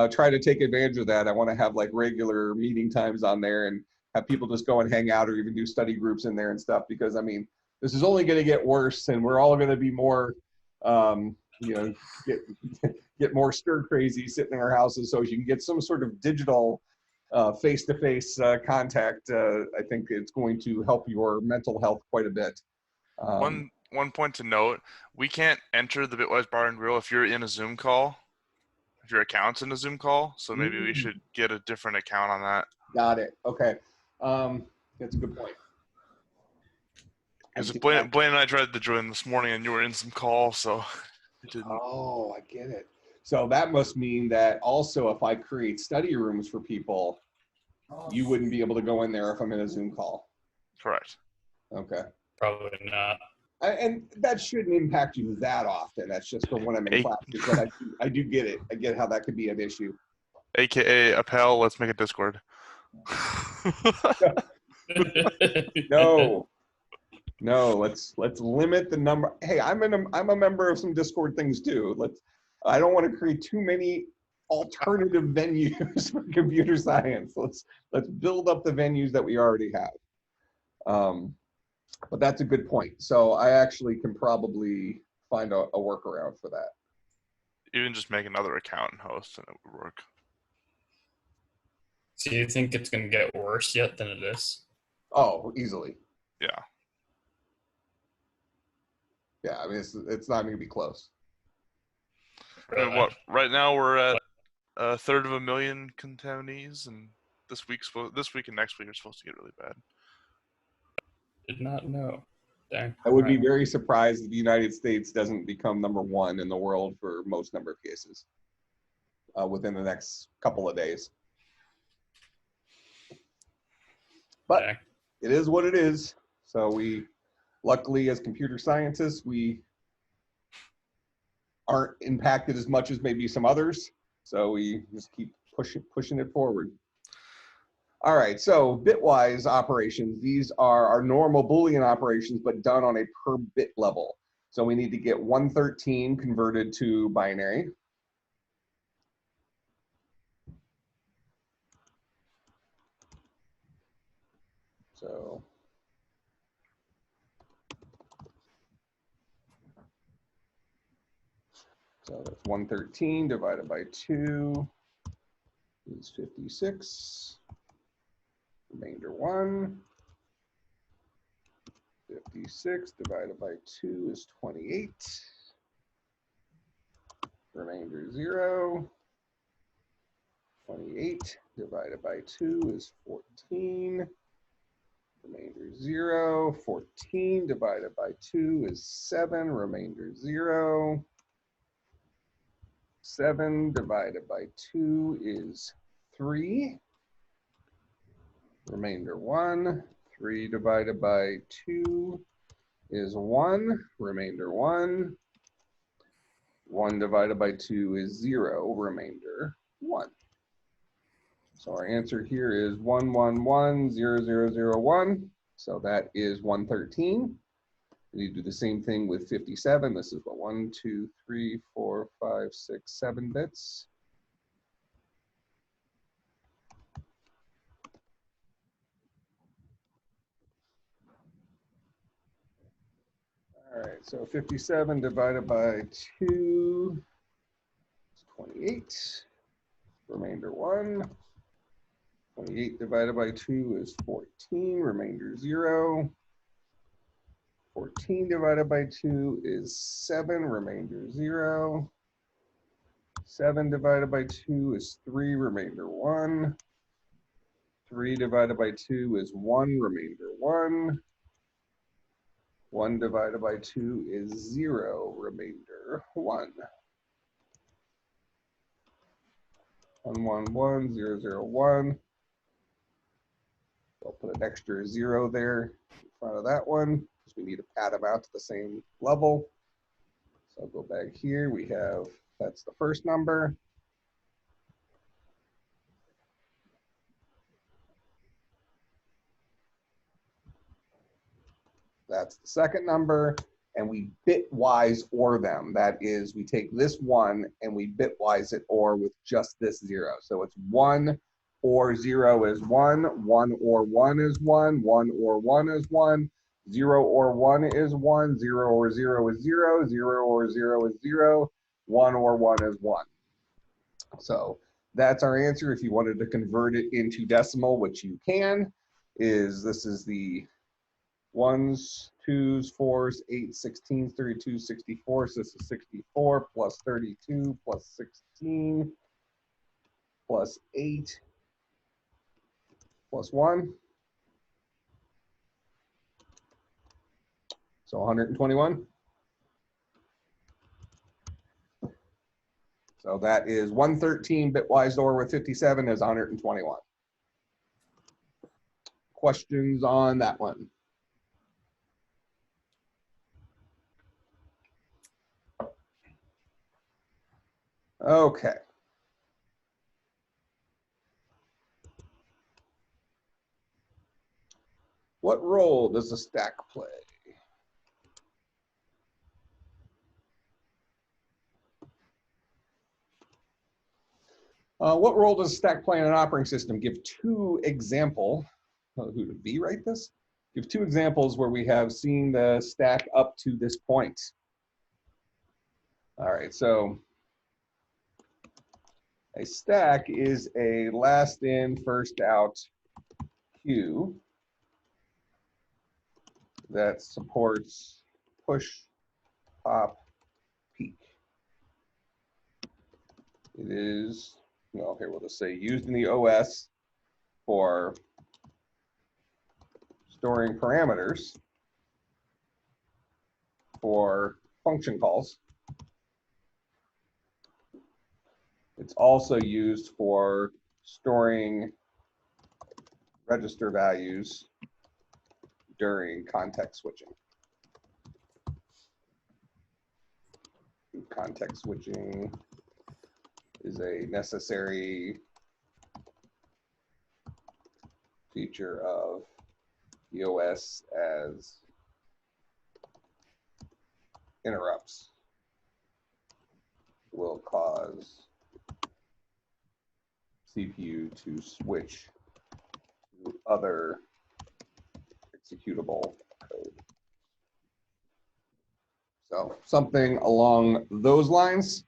try to take advantage of that. I want to have like regular meeting times on there and have people just go and hang out or even do study groups in there and stuff, because I mean, this is only going to get worse and we're all going to be more, get more stir crazy sitting in our houses. So if you can get some sort of digital face-to-face contact, I think it's going to help your mental health quite a bit. One point to note, we can't enter the Bitwise Bar and Grill if you're in a Zoom call, if your account's in a Zoom call, so maybe we should get a different account on that. Got it. Okay. That's a good point. Because Blaine and I tried to join this morning and you were in some call, so it didn't. Oh, I get it. So that must mean that also if I create study rooms for people, you wouldn't be able to go in there if I'm in a Zoom call. Correct. Okay. Probably not. And that shouldn't impact you that often. That's just for when I'm in class. But I do get it. I get how that could be an issue. AKA Appel, let's make a Discord. No. No, let's limit the number. Hey, I'm a member of some Discord things too. I don't want to create too many alternative venues for computer science. Let's build up the venues that we already have. But that's a good point. So I actually can probably find a workaround for that. Even just make another account and host, and it would work. So you think it's going to get worse yet than it is? Oh, easily. Yeah. Yeah, I mean it's not going to be close. And what? Right now we're at 1/3 contaminates, and this week and next week are supposed to get really bad. Did not know. Dang. I would be very surprised if the United States doesn't become #1 in the world for most number of cases within the next couple of days. But Dang. it is what it is. So luckily as computer scientists, we aren't impacted as much as maybe some others. So we just keep pushing it forward. All right, so bitwise operations. These are our normal Boolean operations, but done on a per bit level. So we need to get 113 converted to binary. So that's 113 divided by 2 is 56. Remainder 1. 56 divided by 2 is 28. Remainder 0. 28 divided by 2 is 14. Remainder 0. 14 divided by 2 is 7. Remainder 0. 7 divided by 2 is 3. Remainder 1. 3 divided by 2 is 1. Remainder 1. 1 divided by 2 is 0. Remainder 1. So our answer here is 1110001. So that is 113. We do the same thing with 57. This is what 1, 2, 3, 4, 5, 6, 7 bits. All right, so 57 divided by 2 is 28. Remainder 1. 28 divided by 2 is 14. Remainder 0. 14 divided by 2 is 7. Remainder 0. 7 divided by 2 is 3. Remainder 1. 3 divided by 2 is 1. Remainder 1. 1 divided by 2 is 0. Remainder 1. 111001. I'll put an extra 0 there in front of that one because we need to pad them out to the same level. So I'll go back here. We have, that's the first number. That's the second number, and we bitwise OR them. That is, we take this 1 and we bitwise it OR with just this 0. So it's 1 OR 0 is 1, 1 OR 1 is 1, 1 OR 1 is 1, 0 OR 1 is 1, 0 OR 0 is 0, 0 OR 0 is 0, 1 OR 1 is 1. So that's our answer. If you wanted to convert it into decimal, which you can, this is the 1s, 2s, 4s, 8s, 16s, 32, 64. So this is 64 plus 32 plus 16 plus 8 plus 1. So 121. So that is 113 bitwise OR with 57 is 121. Questions on that one? Okay. What role does the stack play? What role does stack play in an operating system? Give two examples. Who did B write this? Give two examples where we have seen the stack up to this point. All right, so a stack is a last in, first out queue that supports push, pop, peek. It is, well, here we'll just say used in the OS for storing parameters for function calls. It's also used for storing register values during context switching. Context switching is a necessary feature of the OS as interrupts will cause CPU to switch to other executable code. So something along those lines.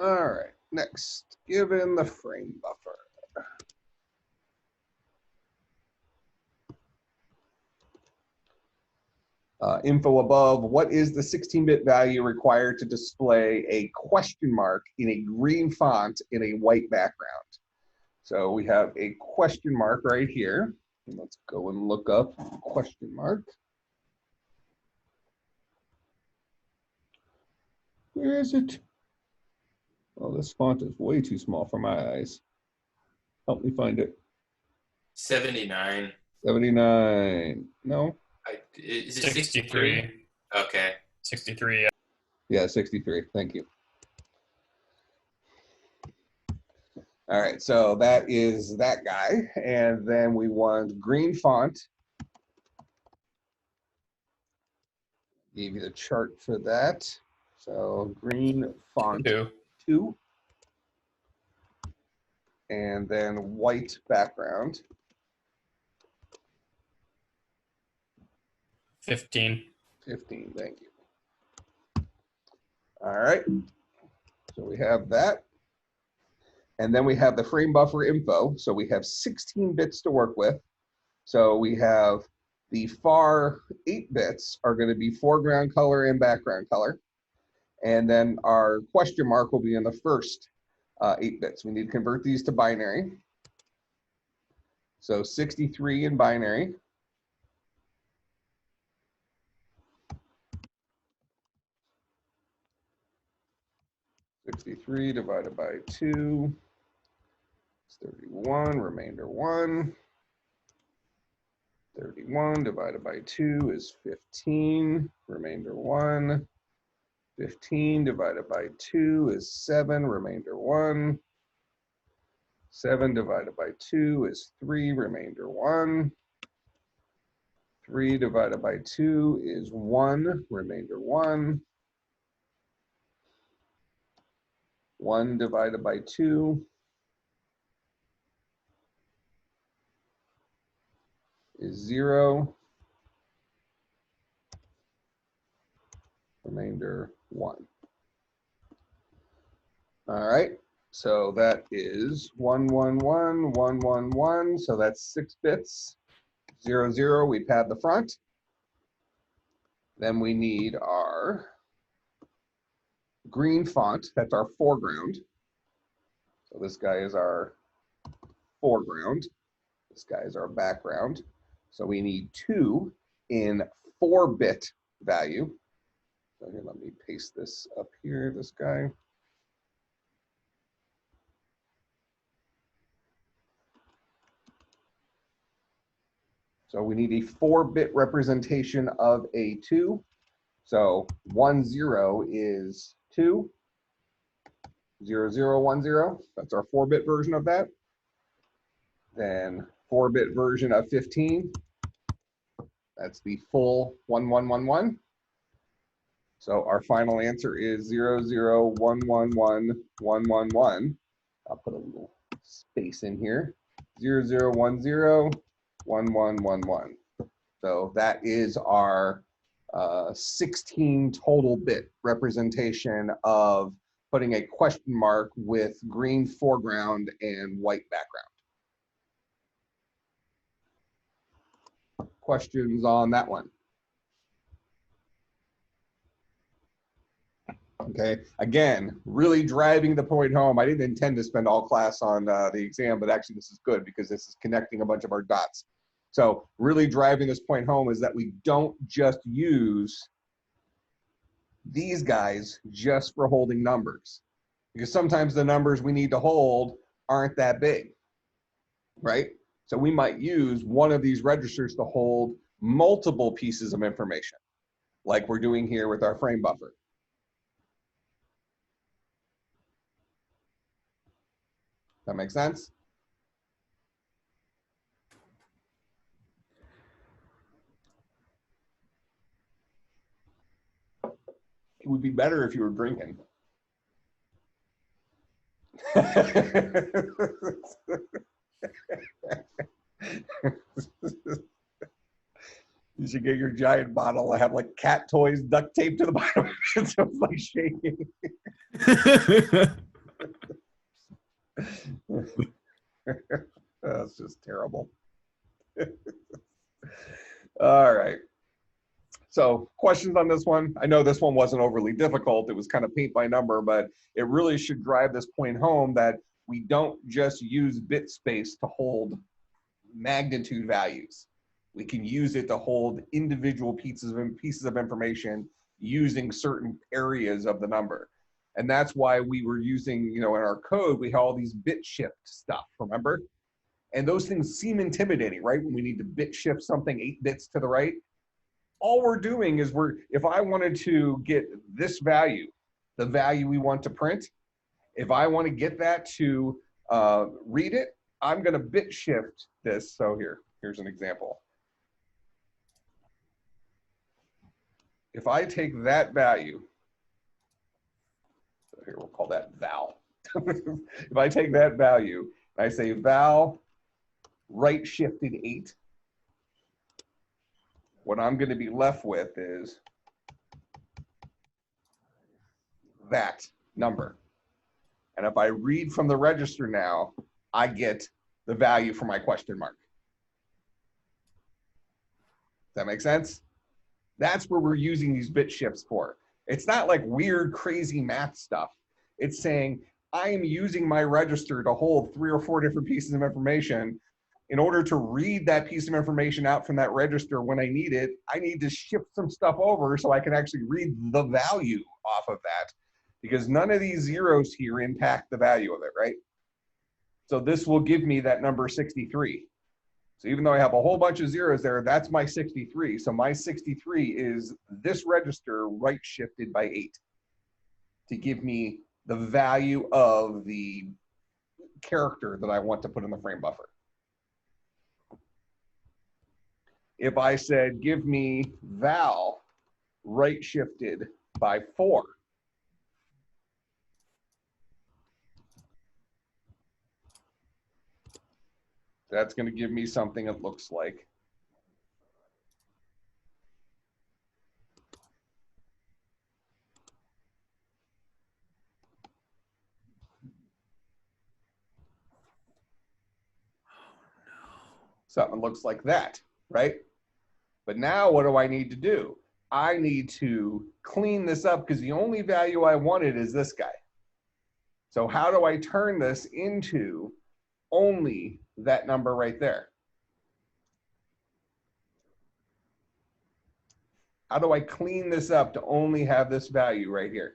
All right, next, given the frame buffer. Info above, what is the 16-bit value required to display a question mark in a green font in a white background? So we have a question mark right here. Let's go and look up question mark. Where is it? Oh, this font is way too small for my eyes. Help me find it. 79. 79. No? Is it 63. Okay. 63. Yeah, 63. Thank you. All right, so that is that guy. And then we want green font. Gave you the chart for that. So green font 2. And then white background. 15. 15, thank you. All right, so we have that. And then we have the frame buffer info. So we have 16 bits to work with. So we have the far 8 bits are going to be foreground color and background color. And then our question mark will be in the first 8 bits. We need to convert these to binary. So 63 in binary. (63) divided by 2 is 31, remainder 1. 31 divided by 2 is 15, remainder 1. 15 divided by 2 is 7, remainder 1. 7 divided by 2 is 3, remainder 1. 3 divided by 2 is 1, remainder 1. 1 divided by 2 is 0, remainder 1. All right, so that is 1, 1, 1, 1, 1, 1. So that's 6 bits. 0, 0, we pad the front. Then we need our green font, that's our foreground. So this guy is our foreground. This guy is our background. So we need 2 in 4-bit value. So here, let me paste this up here, this guy. So we need a 4-bit representation of a 2. So 10 is 2. 0010, that's our 4-bit version of that. Then 4-bit version of 15, that's the full 1111. So our final answer is 00111111. I'll put a little space in here. 00101111. So that is our 16 total bit representation of putting a question mark with green foreground and white background. Questions on that one? Okay, again, really driving the point home. I didn't intend to spend all class on the exam, but actually this is good because this is connecting a bunch of our dots. So really driving this point home is that we don't just use these guys just for holding numbers, because sometimes the numbers we need to hold aren't that big, right? So we might use one of these registers to hold multiple pieces of information, like we're doing here with our frame buffer. That makes sense? It would be better if you were drinking. You should get your giant bottle. I have like cat toys duct taped to the bottom of it, so it's like shaking. That's just terrible. All right. So questions on this one? I know this one wasn't overly difficult. It was kind of paint by number, but it really should drive this point home that we don't just use bit space to hold magnitude values. We can use it to hold individual pieces of information using certain areas of the number. And that's why we were using, in our code, we have all these bit shift stuff, remember? And those things seem intimidating, right? When we need to bit shift something 8 bits to the right. All we're doing is if I wanted to get this value, the value we want to print, if I want to get that to read it, I'm going to bit shift this. So here's an example. If I take that value, so here we'll call that val. If I take that value, and I say val right shifted 8, what I'm going to be left with is that number. And if I read from the register now, I get the value for my question mark. Does that make sense? That's where we're using these bit shifts for. It's not like weird, crazy math stuff. It's saying, I am using my register to hold 3 or 4 different pieces of information. In order to read that piece of information out from that register when I need it, I need to shift some stuff over so I can actually read the value off of that, because none of these zeros here impact the value of it, right? So this will give me that number 63. So even though I have a whole bunch of zeros there, that's my 63. So my 63 is this register right shifted by 8 to give me the value of the character that I want to put in the frame buffer. If I said, give me val right shifted by 4, that's going to give me something that looks like something looks like that, right? But now what do I need to do? I need to clean this up because the only value I wanted is this guy. So how do I turn this into only that number right there? How do I clean this up to only have this value right here?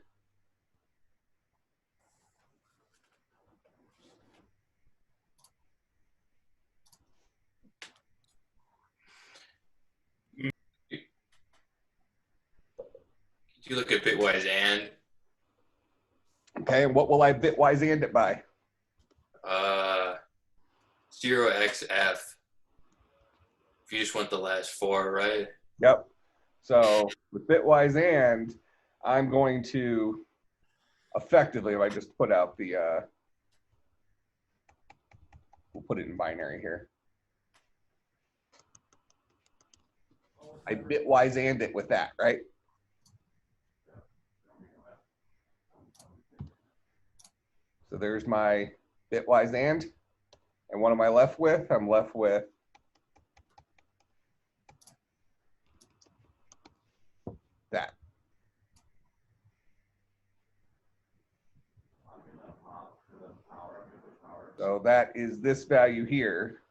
you look at Bitwise and Okay, and what will I bitwise and it by? 0xf. If you just want the last 4, right? Yep. So with bitwise and, I'm going to effectively, if I just put out the, we'll put it in binary here. I bitwise and it with that, right? So there's my bitwise and what am I left with? I'm left with that. So that is this value here.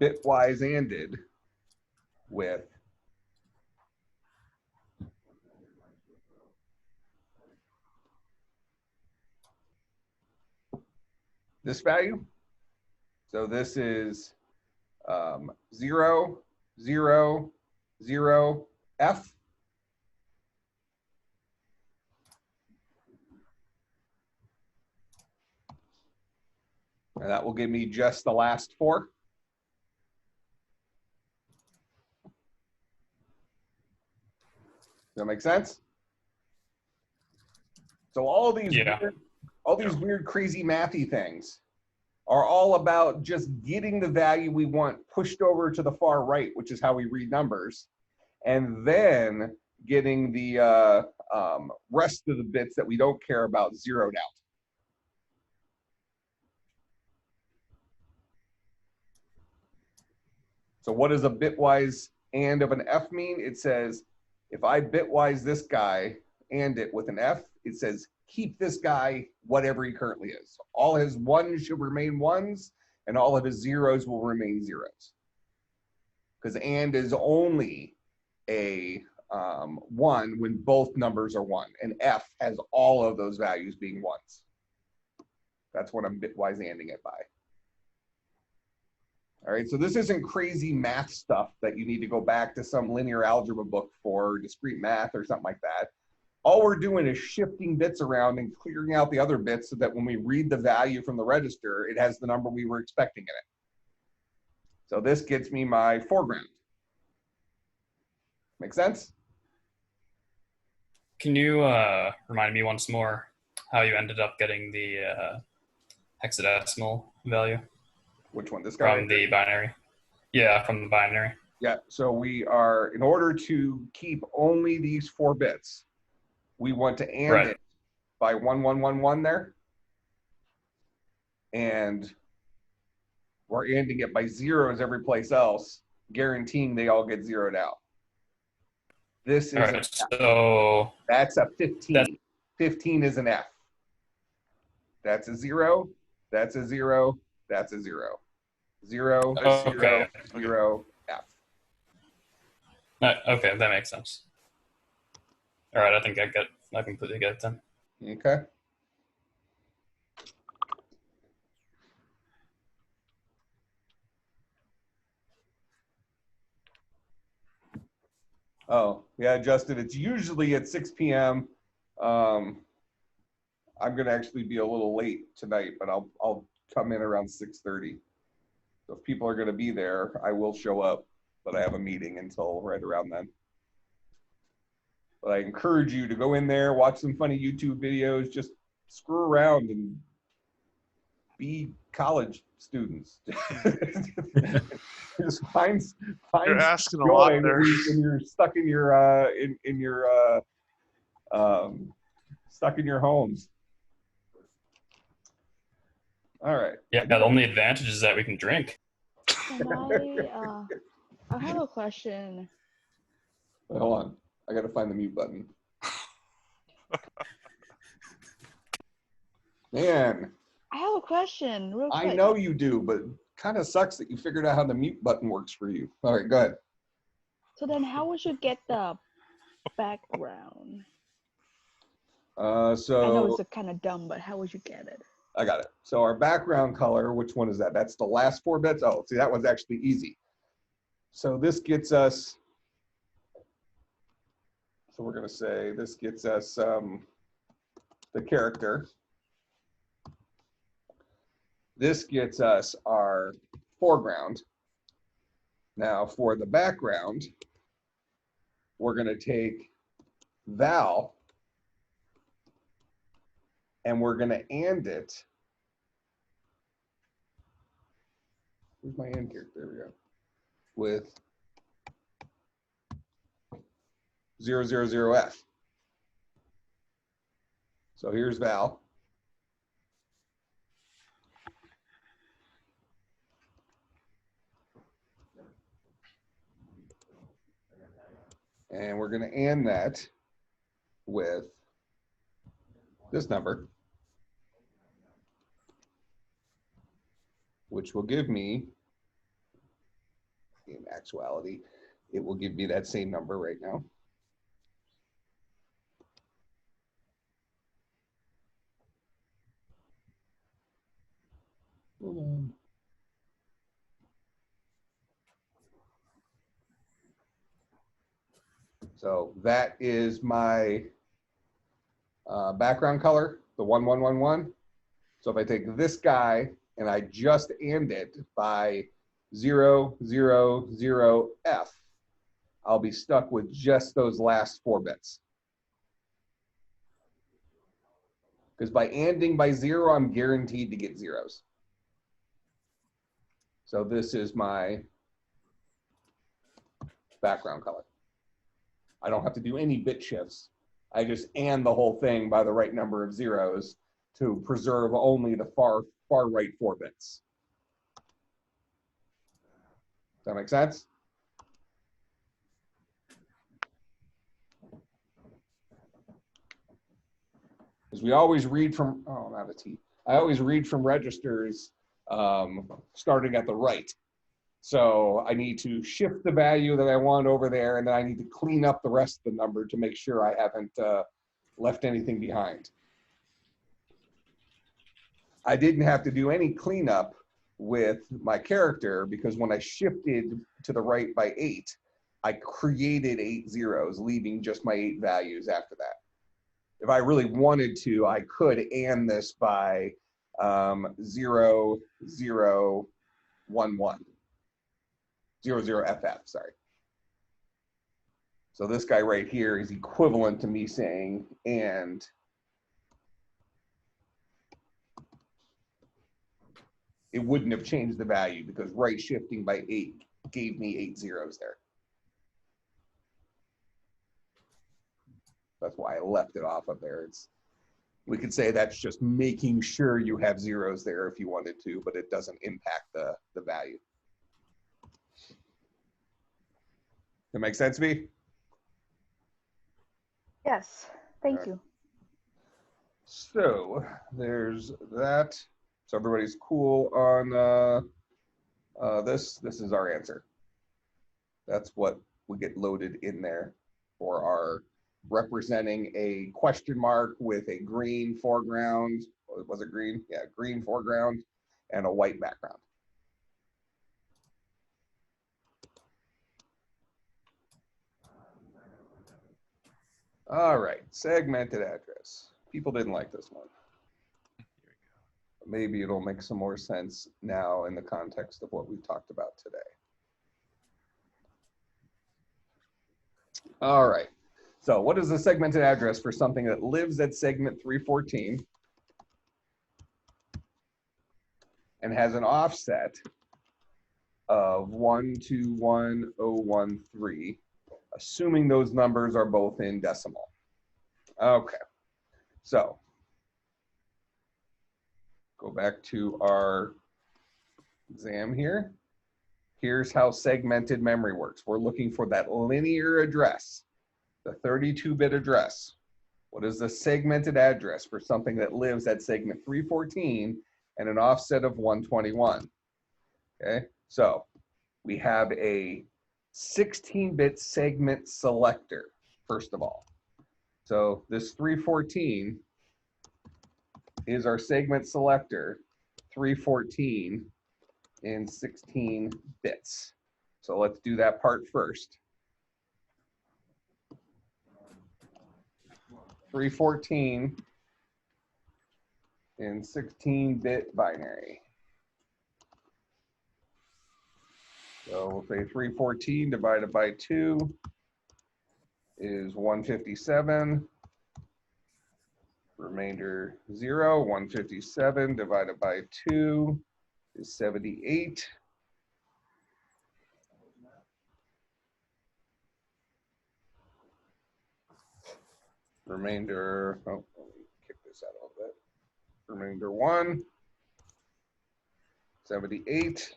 Bitwise anded with this value. So this is 0, 0, 0, F. And that will give me just the last 4. Does that make sense? So all these weird, crazy mathy things are all about just getting the value we want pushed over to the far right, which is how we read numbers, and then getting the rest of the bits that we don't care about zeroed out. So what does a bitwise and of an F mean? It says, if I bitwise this guy and it with an F, it says, keep this guy whatever he currently is. All his ones should remain ones, and all of his zeros will remain zeros. Because and is only a 1 when both numbers are 1, and F has all of those values being ones. That's what I'm bitwise anding it by. All right, so this isn't crazy math stuff that you need to go back to some linear algebra book for discrete math or something like that. All we're doing is shifting bits around and clearing out the other bits so that when we read the value from the register, it has the number we were expecting in it. So this gets me my foreground. Make sense? Can you remind me once more how you ended up getting the hexadecimal value? Which one? This guy? From the binary. Yeah, from the binary. Yeah, so we are, in order to keep only these 4 bits, we want to and it by 1111 there. And we're anding it by zeros every place else, guaranteeing they all get zeroed out. This is so that's a 15. 15 is an F. That's a 0. That's a 0. That's a 0. 0, 0, 0, F. Okay, that makes sense. All right, I think I completely get it then. Okay. Oh, yeah, Justin, it's usually at 6 p.m. I'm going to actually be a little late tonight, but I'll come in around 6:30. So if people are going to be there, I will show up, but I have a meeting until right around then. But I encourage you to go in there, watch some funny YouTube videos, just screw around and be college students. Just find You're asking a joy lot there. when you're stuck in your stuck in your homes. All right. Yeah, the only advantage is that we can drink. I have a question. Wait, hold on. I got to find the mute button. Man. I have a question real quick. I know you do, but it kind of sucks that you figured out how the mute button works for you. All right, go ahead. So then how would you get the background? So I know it's kind of dumb, but how would you get it? I got it. So our background color, which one is that? That's the last 4 bits. Oh, see, that one's actually easy. So this gets us, so we're going to say this gets us the character. This gets us our foreground. Now for the background, we're going to take val and we're going to and it. Where's my and character? There we go. With 000F. So here's val. And we're going to and that with this number, which will give me, in actuality, it will give me that same number right now. Hold on. So that is my background color, the 1111. So if I take this guy and I just and it by 000F, I'll be stuck with just those last 4 bits. Because by anding by 0, I'm guaranteed to get zeros. So this is my background color. I don't have to do any bit shifts. I just and the whole thing by the right number of zeros to preserve only the far right 4 bits. Does that make sense? Because we always read from, oh, not a T. I always read from registers starting at the right. So I need to shift the value that I want over there, and then I need to clean up the rest of the number to make sure I haven't left anything behind. I didn't have to do any cleanup with my character because when I shifted to the right by 8, I created 8 zeros, leaving just my 8 values after that. If I really wanted to, I could and this by 0, 0, 1, 1. 00FF, sorry. So this guy right here is equivalent to me saying and it wouldn't have changed the value because right shifting by 8 gave me 8 zeros there. That's why I left it off of there. We could say that's just making sure you have zeros there if you wanted to, but it doesn't impact the value. That make sense, V? Yes, thank you. So there's that. So everybody's cool on this. This is our answer. That's what we get loaded in there for our representing a question mark with a green foreground. Was it green? Yeah, green foreground and a white background. All right, segmented address. People didn't like this one. Maybe it'll make some more sense now in the context of what we talked about today. All right, so what is a segmented address for something that lives at segment 314 and has an offset of 121013, assuming those numbers are both in decimal? Okay, so go back to our exam here. Here's how segmented memory works. We're looking for that linear address, the 32-bit address. What is the segmented address for something that lives at segment 314 and an offset of 121? Okay, so we have a 16-bit segment selector, first of all. So this 314 is our segment selector, 314 in 16 bits. So let's do that part first. 314 in 16-bit binary. So we'll say 314 divided by 2 is 157. Remainder 0. 157 divided by 2 is 78. Remainder, oh, let me kick this out a little bit. Remainder 1, 78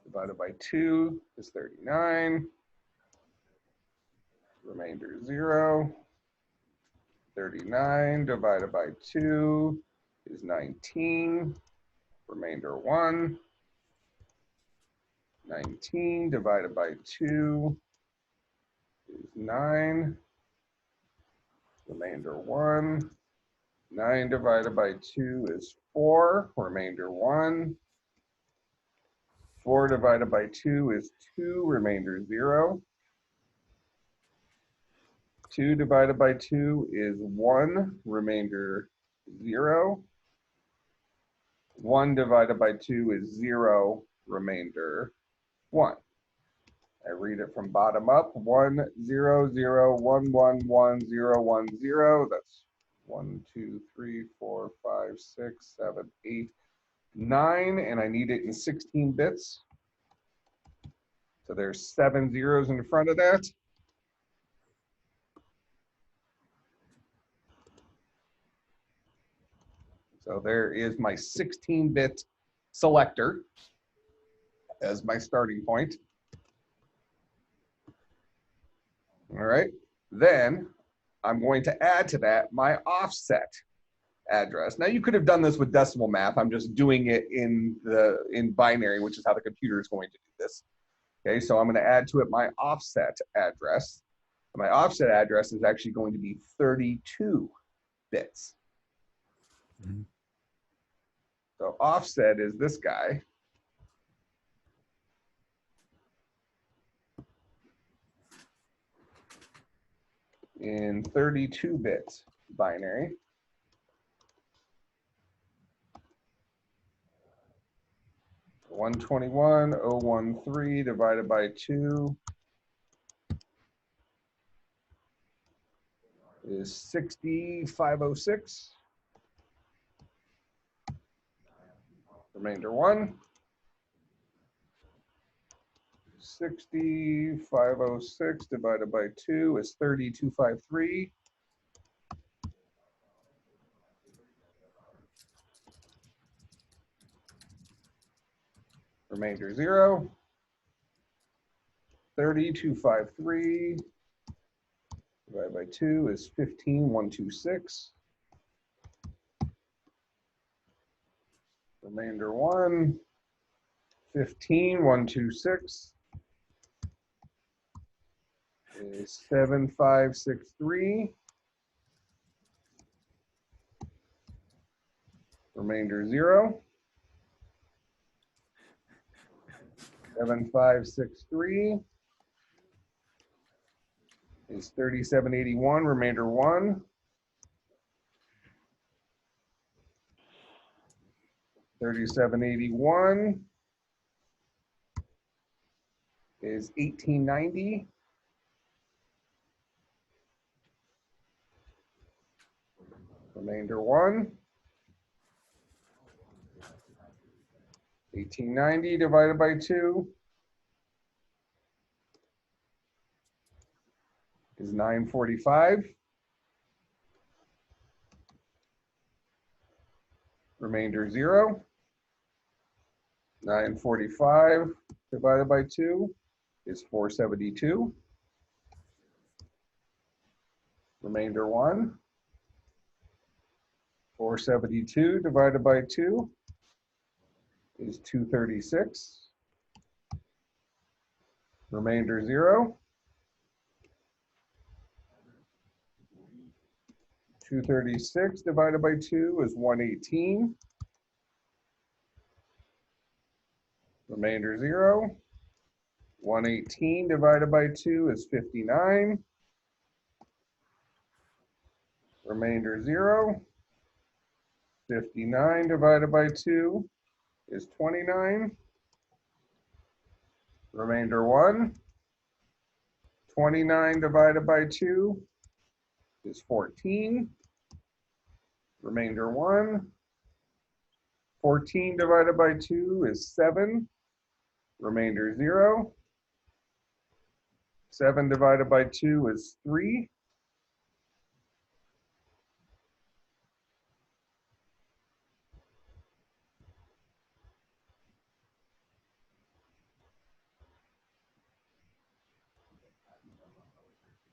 divided by 2 is 39. Remainder 0. 39 divided by 2 is 19. Remainder 1. 19 divided by 2 is 9. Remainder 1. 9 divided by 2 is 4. Remainder 1. 4 divided by 2 is 2. Remainder 0. 2 divided by 2 is 1. Remainder 0. 1 divided by 2 is 0. Remainder 1. I read it from bottom up. 1 0 0 1 1 1 0 1 0. That's 1 2 3 4 5 6 7 8 9, and I need it in 16 bits. So there's 7 zeros in front of that. So there is my 16-bit selector as my starting point. All right, then I'm going to add to that my offset address. Now you could have done this with decimal math. I'm just doing it in binary, which is how the computer is going to do this. Okay, so I'm going to add to it my offset address. My offset address is actually going to be 32 bits. Mhm. So offset is this guy. In 32-bit binary. One 121,013 divided by 2 is 60506. Remainder 1. 60506 divided by 2 is 30253. Remainder 0. 30253 divided by 2 is 15126. Remainder 1. 15126 is 7563. Remainder 0. 7563 is 3781. Remainder 1. 3781 is 1890. Remainder 1. 1890 divided by 2 is 945. Remainder 0. 945 divided by 2 is 472. Remainder 1. 472 divided by 2 is 236. Remainder 0. 236 divided by 2 is 118. Remainder 0. 118 divided by 2 is 59. Remainder 0. 59 divided by 2 is 29. Remainder 1. 29 divided by 2 is 14. Remainder 1. 14 divided by 2 is 7. Remainder 0. 7 divided by 2 is 3.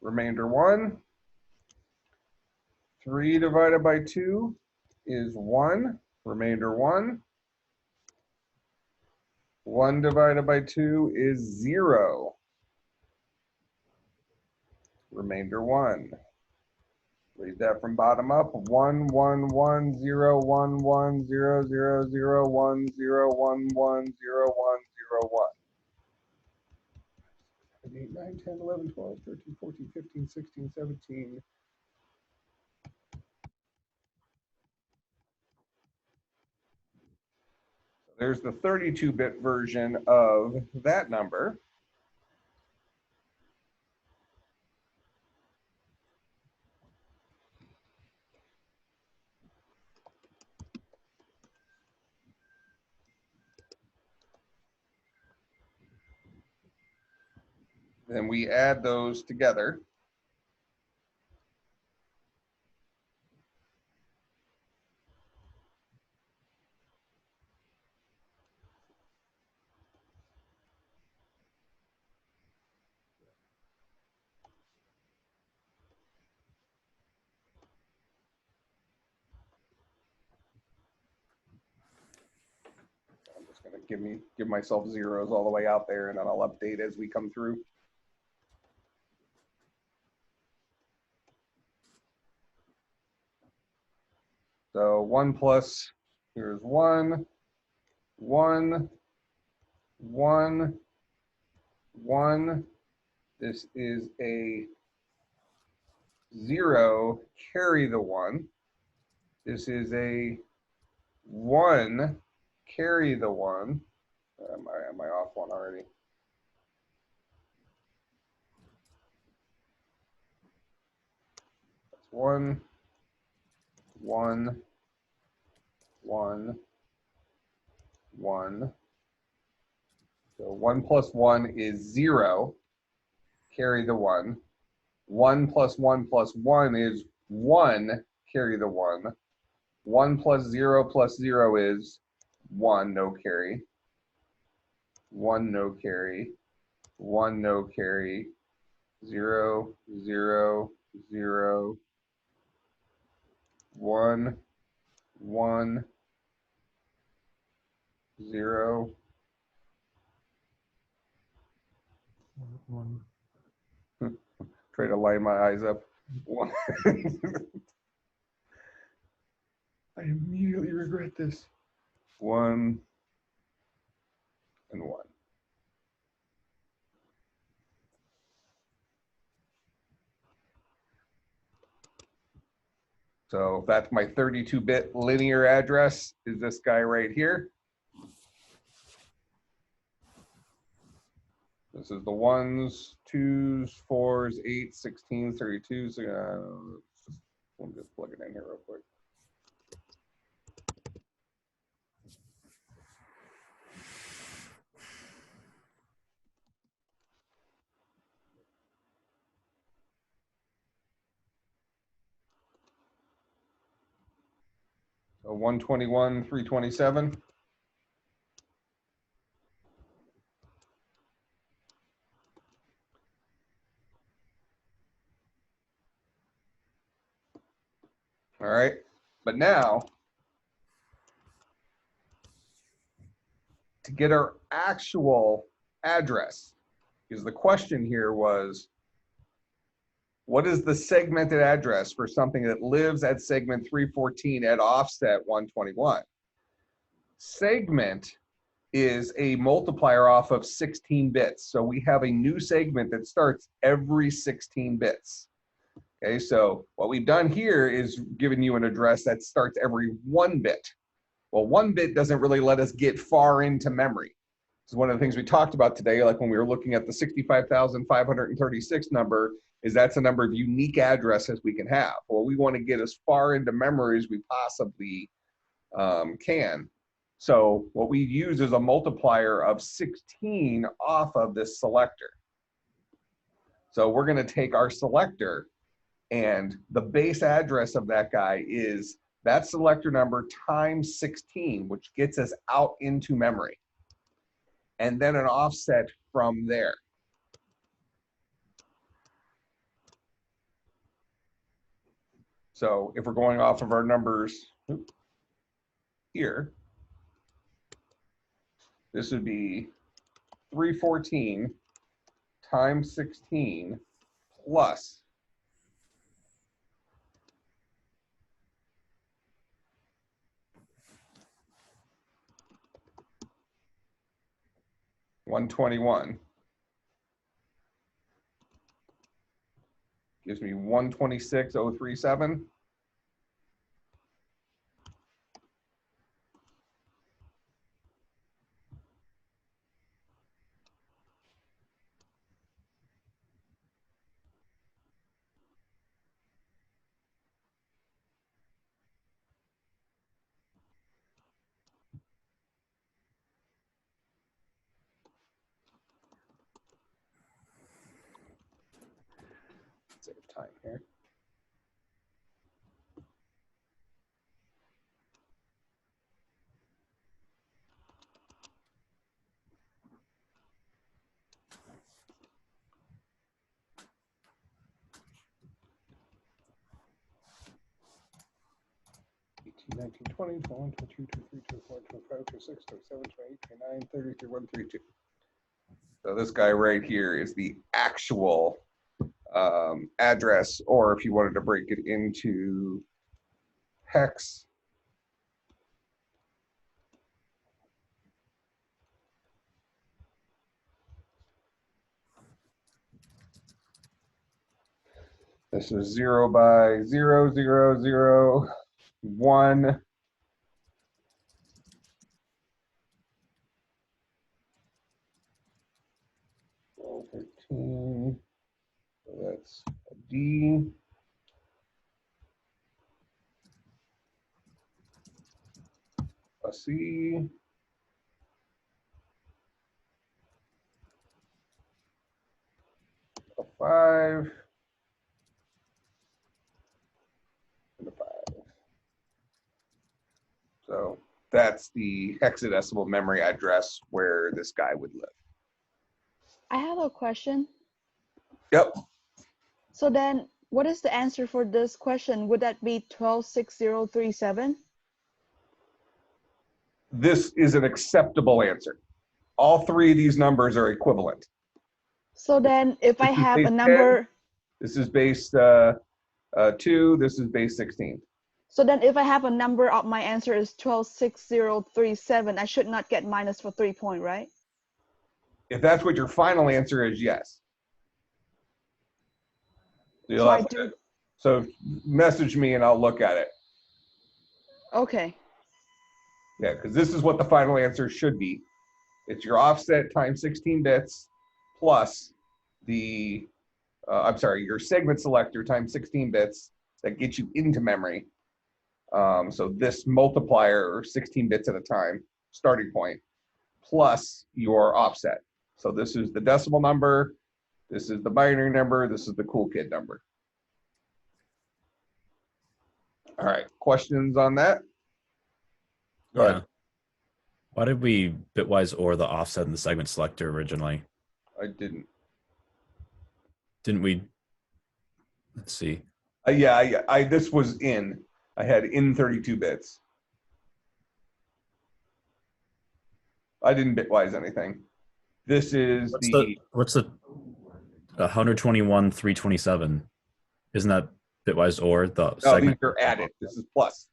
Remainder 1. 3 divided by 2 is 1. Remainder 1. 1 divided by 2 is 0. Remainder 1. Read that from bottom up. 1, 1, 1, 0, 1, 1, 0, 0, 0, 1, 0, 1, 1, 0, 1, 0, 1. 8, 9, 10, 11, 12, 13, 14, 15, 16, 17. There's the 32-bit version of that number. Then we add those together. I'm just going to give myself zeros all the way out there, and then I'll update as we come through. So 1 plus, here's 1, 1, 1, 1. This is a 0, carry the 1. This is a 1, carry the 1. Am I off one already? That's 1, 1, 1, 1. So 1 plus 1 is 0, carry the 1. 1 plus 1 plus 1 is 1, carry the 1. 1 plus 0 is 1, no carry. 1, no carry. 1, no carry. 0, 0, 0. 1, 1, 0. 1. Try to line my eyes up. 1. I immediately regret this. 1 and 1. So that's my 32-bit linear address, is this guy right here. This is the 1s, 2s, 4s, 8s, 16s, 32s. Let me just plug it in here real quick. So 121, 327. All right, but now to get our actual address, because the question here was, what is the segmented address for something that lives at segment 314 at offset 121? Segment is a multiplier off of 16 bits. So we have a new segment that starts every 16 bits. Okay, so what we've done here is given you an address that starts every 1 bit. Well, 1 bit doesn't really let us get far into memory. This is one of the things we talked about today, like when we were looking at the 65,536 number, is that's a number of unique addresses we can have. Well, we want to get as far into memory as we possibly can. So what we use is a multiplier of 16 off of this selector. So we're going to take our selector, and the base address of that guy is that selector number times 16, which gets us out into memory. And then an offset from there. So if we're going off of our numbers here, this would be 314 times 16 plus 121. Gives me 126,037. Save time here. Nineteen, 20, 21, 22, 23, 24, 25, 26, 27, 28, 29, 30, 31, 32. So this guy right here is the actual address, or if you wanted to break it into hex, this is 0 by 0, 0, 0, 1. So 13. So that's a D. A C. A 5. And a 5. So that's the hexadecimal memory address where this guy would live. I have a question. Yep. So then, what is the answer for this question? Would that be 126037? This is an acceptable answer. All 3 of these numbers are equivalent. So then, if I This is have a base number, 10, this is base 2, this is base 16. so then if I have a number of my answer is 126037, I should not get minus for 3 point, right? If that's what your final answer is, yes. So I do. So message me and I'll look at it. Okay. Yeah, because this is what the final answer should be. It's your offset times 16 bits plus the, your segment selector times 16 bits that gets you into memory. So this multiplier, or 16 bits at a time, starting point, plus your offset. So this is the decimal number, this is the binary number, this is the cool kid number. All right, questions on that? Go ahead. Why did we bitwise or the offset in the segment selector originally? I didn't. Didn't we? Let's see. Yeah, I this was in. I had in 32 bits. I didn't bitwise anything. This is what's the 121 327? Isn't that bitwise or the no, segment? these are added. This is plus.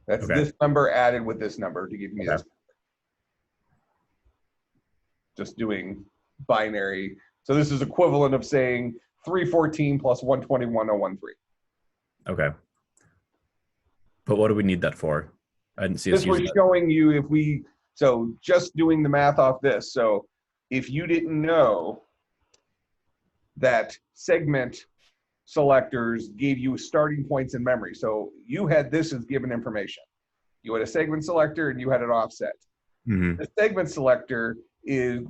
That's Okay. this number added with this number to give me Okay. this. Just doing binary. So this is equivalent of saying 314 plus 121,013. Okay. But what do we need that for? I didn't see us This was use that. showing you if we, so just doing the math off this. So if you didn't know that segment selectors gave you starting points in memory. So you had this as given information. You had a segment selector and you had an offset. Mhm. The segment selector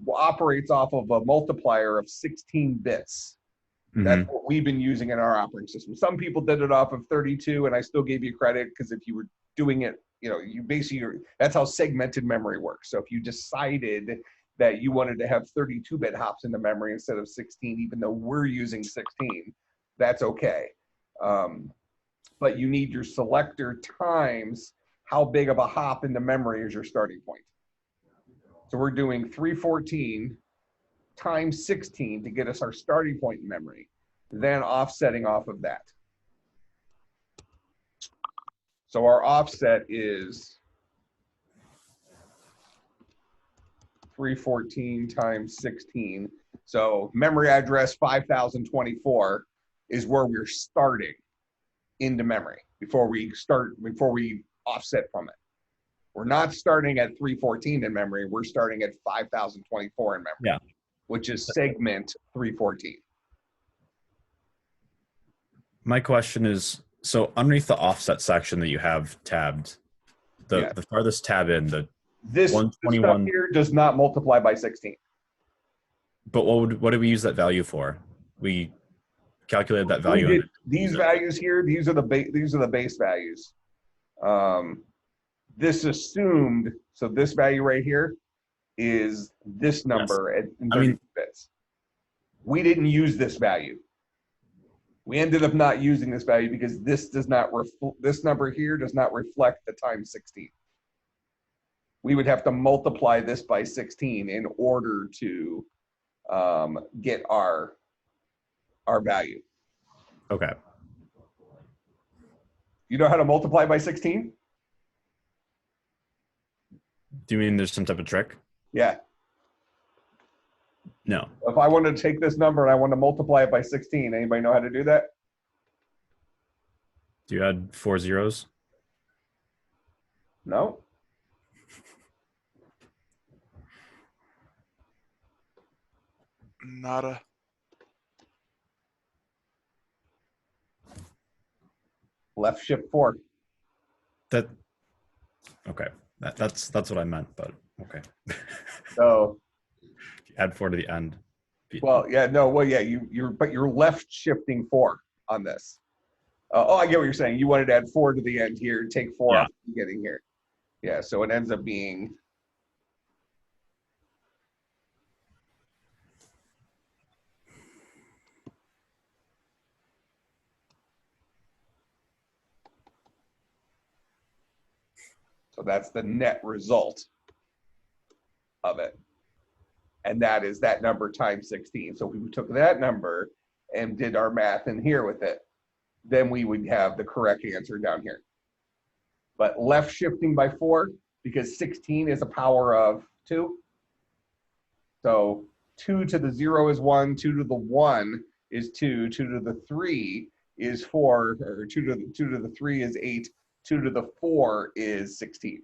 operates off of a multiplier of 16 bits. That's Mhm. what we've been using in our operating system. Some people did it off of 32, and I still gave you credit because if you were doing it, you basically, that's how segmented memory works. So if you decided that you wanted to have 32-bit hops into memory instead of 16, even though we're using 16, that's okay. But you need your selector times how big of a hop into memory is your starting point. So we're doing 314 times 16 to get us our starting point in memory, then offsetting off of that. So our offset is 314 times 16. So memory address 5024 is where we're starting into memory before we offset from it. We're not starting at 314 in memory. We're starting at 5024 in memory, Yeah. which is segment 314. My question is, so underneath the offset section that you have tabbed, the farthest tab in, the This stuff 121. here does not multiply by 16. But what do we use that value for? We calculated that value. We did these values here. These are the base values. This assumed, so this value right here is this number at 32 bits. We didn't use this value. We ended up not using this value because this number here does not reflect the times 16. We would have to multiply this by 16 in order to get our value. Okay. You know how to multiply by 16? Do you mean there's some type of trick? Yeah. No. If I wanted to take this number and I want to multiply it by 16, anybody know how to do that? Do you add 4 zeros? No. Nada. Left shift 4. Okay. That's what I meant, but okay. So Add 4 to the end. well, yeah, no, well, yeah, you're left shifting 4 on this. I get what you're saying. You wanted to add 4 to the end here and take 4 off the beginning here. Yeah, so it ends up being so that's the net result of it. And that is that number times 16. So if we took that number and did our math in here with it, then we would have the correct answer down here. But left shifting by 4, because 16 is a power of 2. So 2 to the 0 is 1, 2 to the 1 is 2, 2 to the 3 is 4, or 2 to the 3 is 8, 2 to the 4 is 16.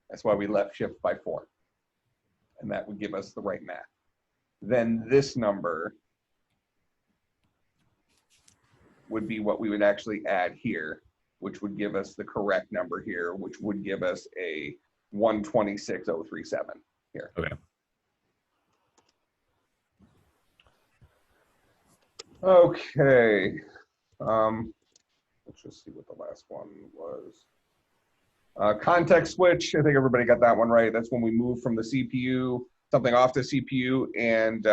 That's why we left shift by 4. And that would give us the right math. Then this number would be what we would actually add here, which would give us the correct number here, which would give us a 126,037 here. Okay. Okay. Let's just see what the last one was. Context switch, I think everybody got that one right. That's when we move from the CPU, something off the CPU and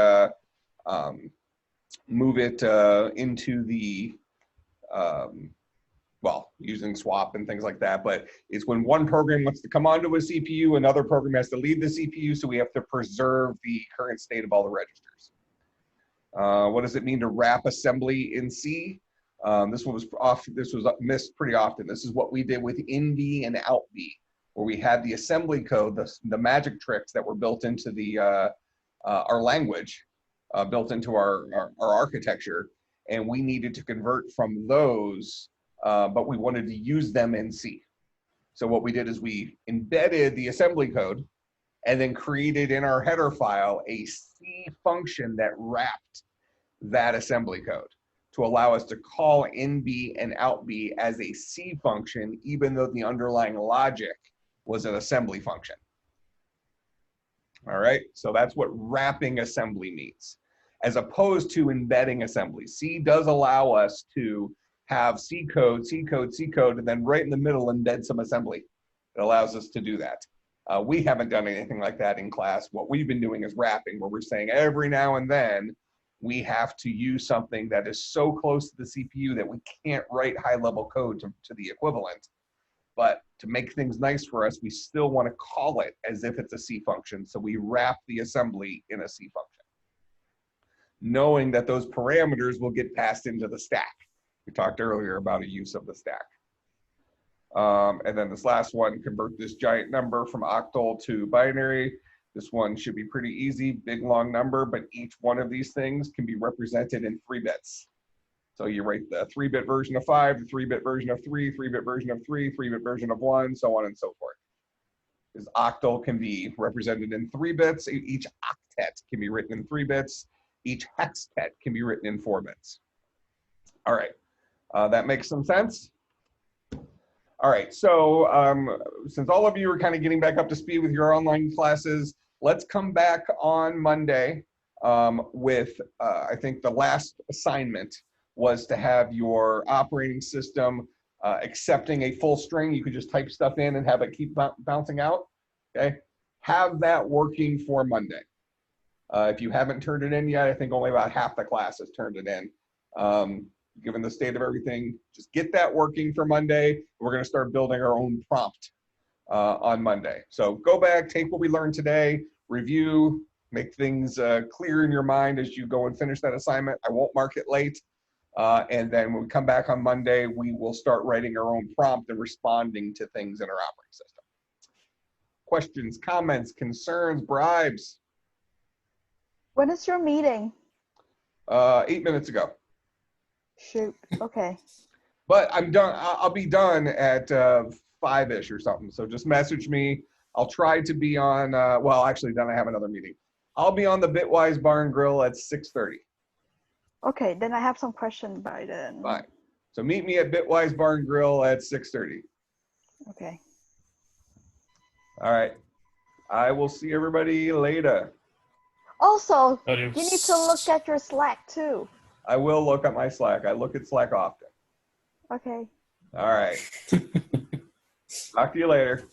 move it into the, well, using swap and things like that, but it's when one program wants to come onto a CPU, another program has to leave the CPU, so we have to preserve the current state of all the registers. What does it mean to wrap assembly in C? This one was off. This was missed pretty often. This is what we did with in-B and out-B, where we had the assembly code, the magic tricks that were built into the our language, built into our architecture, and we needed to convert from those, but we wanted to use them in C. So what we did is we embedded the assembly code and then created in our header file a C function that wrapped that assembly code to allow us to call in-B and out-B as a C function, even though the underlying logic was an assembly function. All right, so that's what wrapping assembly means, as opposed to embedding assembly. C does allow us to have C code, C code, C code, and then right in the middle embed some assembly. It allows us to do that. We haven't done anything like that in class. What we've been doing is wrapping, where we're saying every now and then we have to use something that is so close to the CPU that we can't write high-level code to the equivalent. But to make things nice for us, we still want to call it as if it's a C function. So we wrap the assembly in a C function, knowing that those parameters will get passed into the stack. We talked earlier about a use of the stack. And then this last one, convert this giant number from octal to binary. This one should be pretty easy, big long number, but each one of these things can be represented in 3 bits. So you write the 3-bit version of 5, the 3-bit version of 3, 3-bit version of 3, 3-bit version of 1, so on and so forth. This octal can be represented in 3 bits. Each octet can be written in 3 bits. Each hextet can be written in 4 bits. All right, that makes some sense? All right, so since all of you are kind of getting back up to speed with your online classes, let's come back on Monday with, I think the last assignment was to have your operating system accepting a full string. You could just type stuff in and have it keep bouncing out, okay? Have that working for Monday. If you haven't turned it in yet, I think only about half the class has turned it in. Given the state of everything, just get that working for Monday. We're gonna start building our own prompt on Monday. So go back, take what we learned today, review, make things clear in your mind as you go and finish that assignment. I won't mark it late. And then when we come back on Monday, we will start writing our own prompt and responding to things in our operating system. Questions, comments, concerns, bribes? When is your meeting? 8 minutes ago. Shoot. Okay. But I'm done. I'll be done at 5-ish or something. So just message me. I'll try to be on, well, actually, then I have another meeting. I'll be on the Bitwise Bar and Grill at 6:30. Okay, then I have some questions by then. Fine. So meet me at Bitwise Bar and Grill at 6:30. Okay. All right. I will see everybody later. Also, Oh, you need to look at your Slack too. I will look at my Slack. I look at Slack often. Okay. All right. Talk to you later.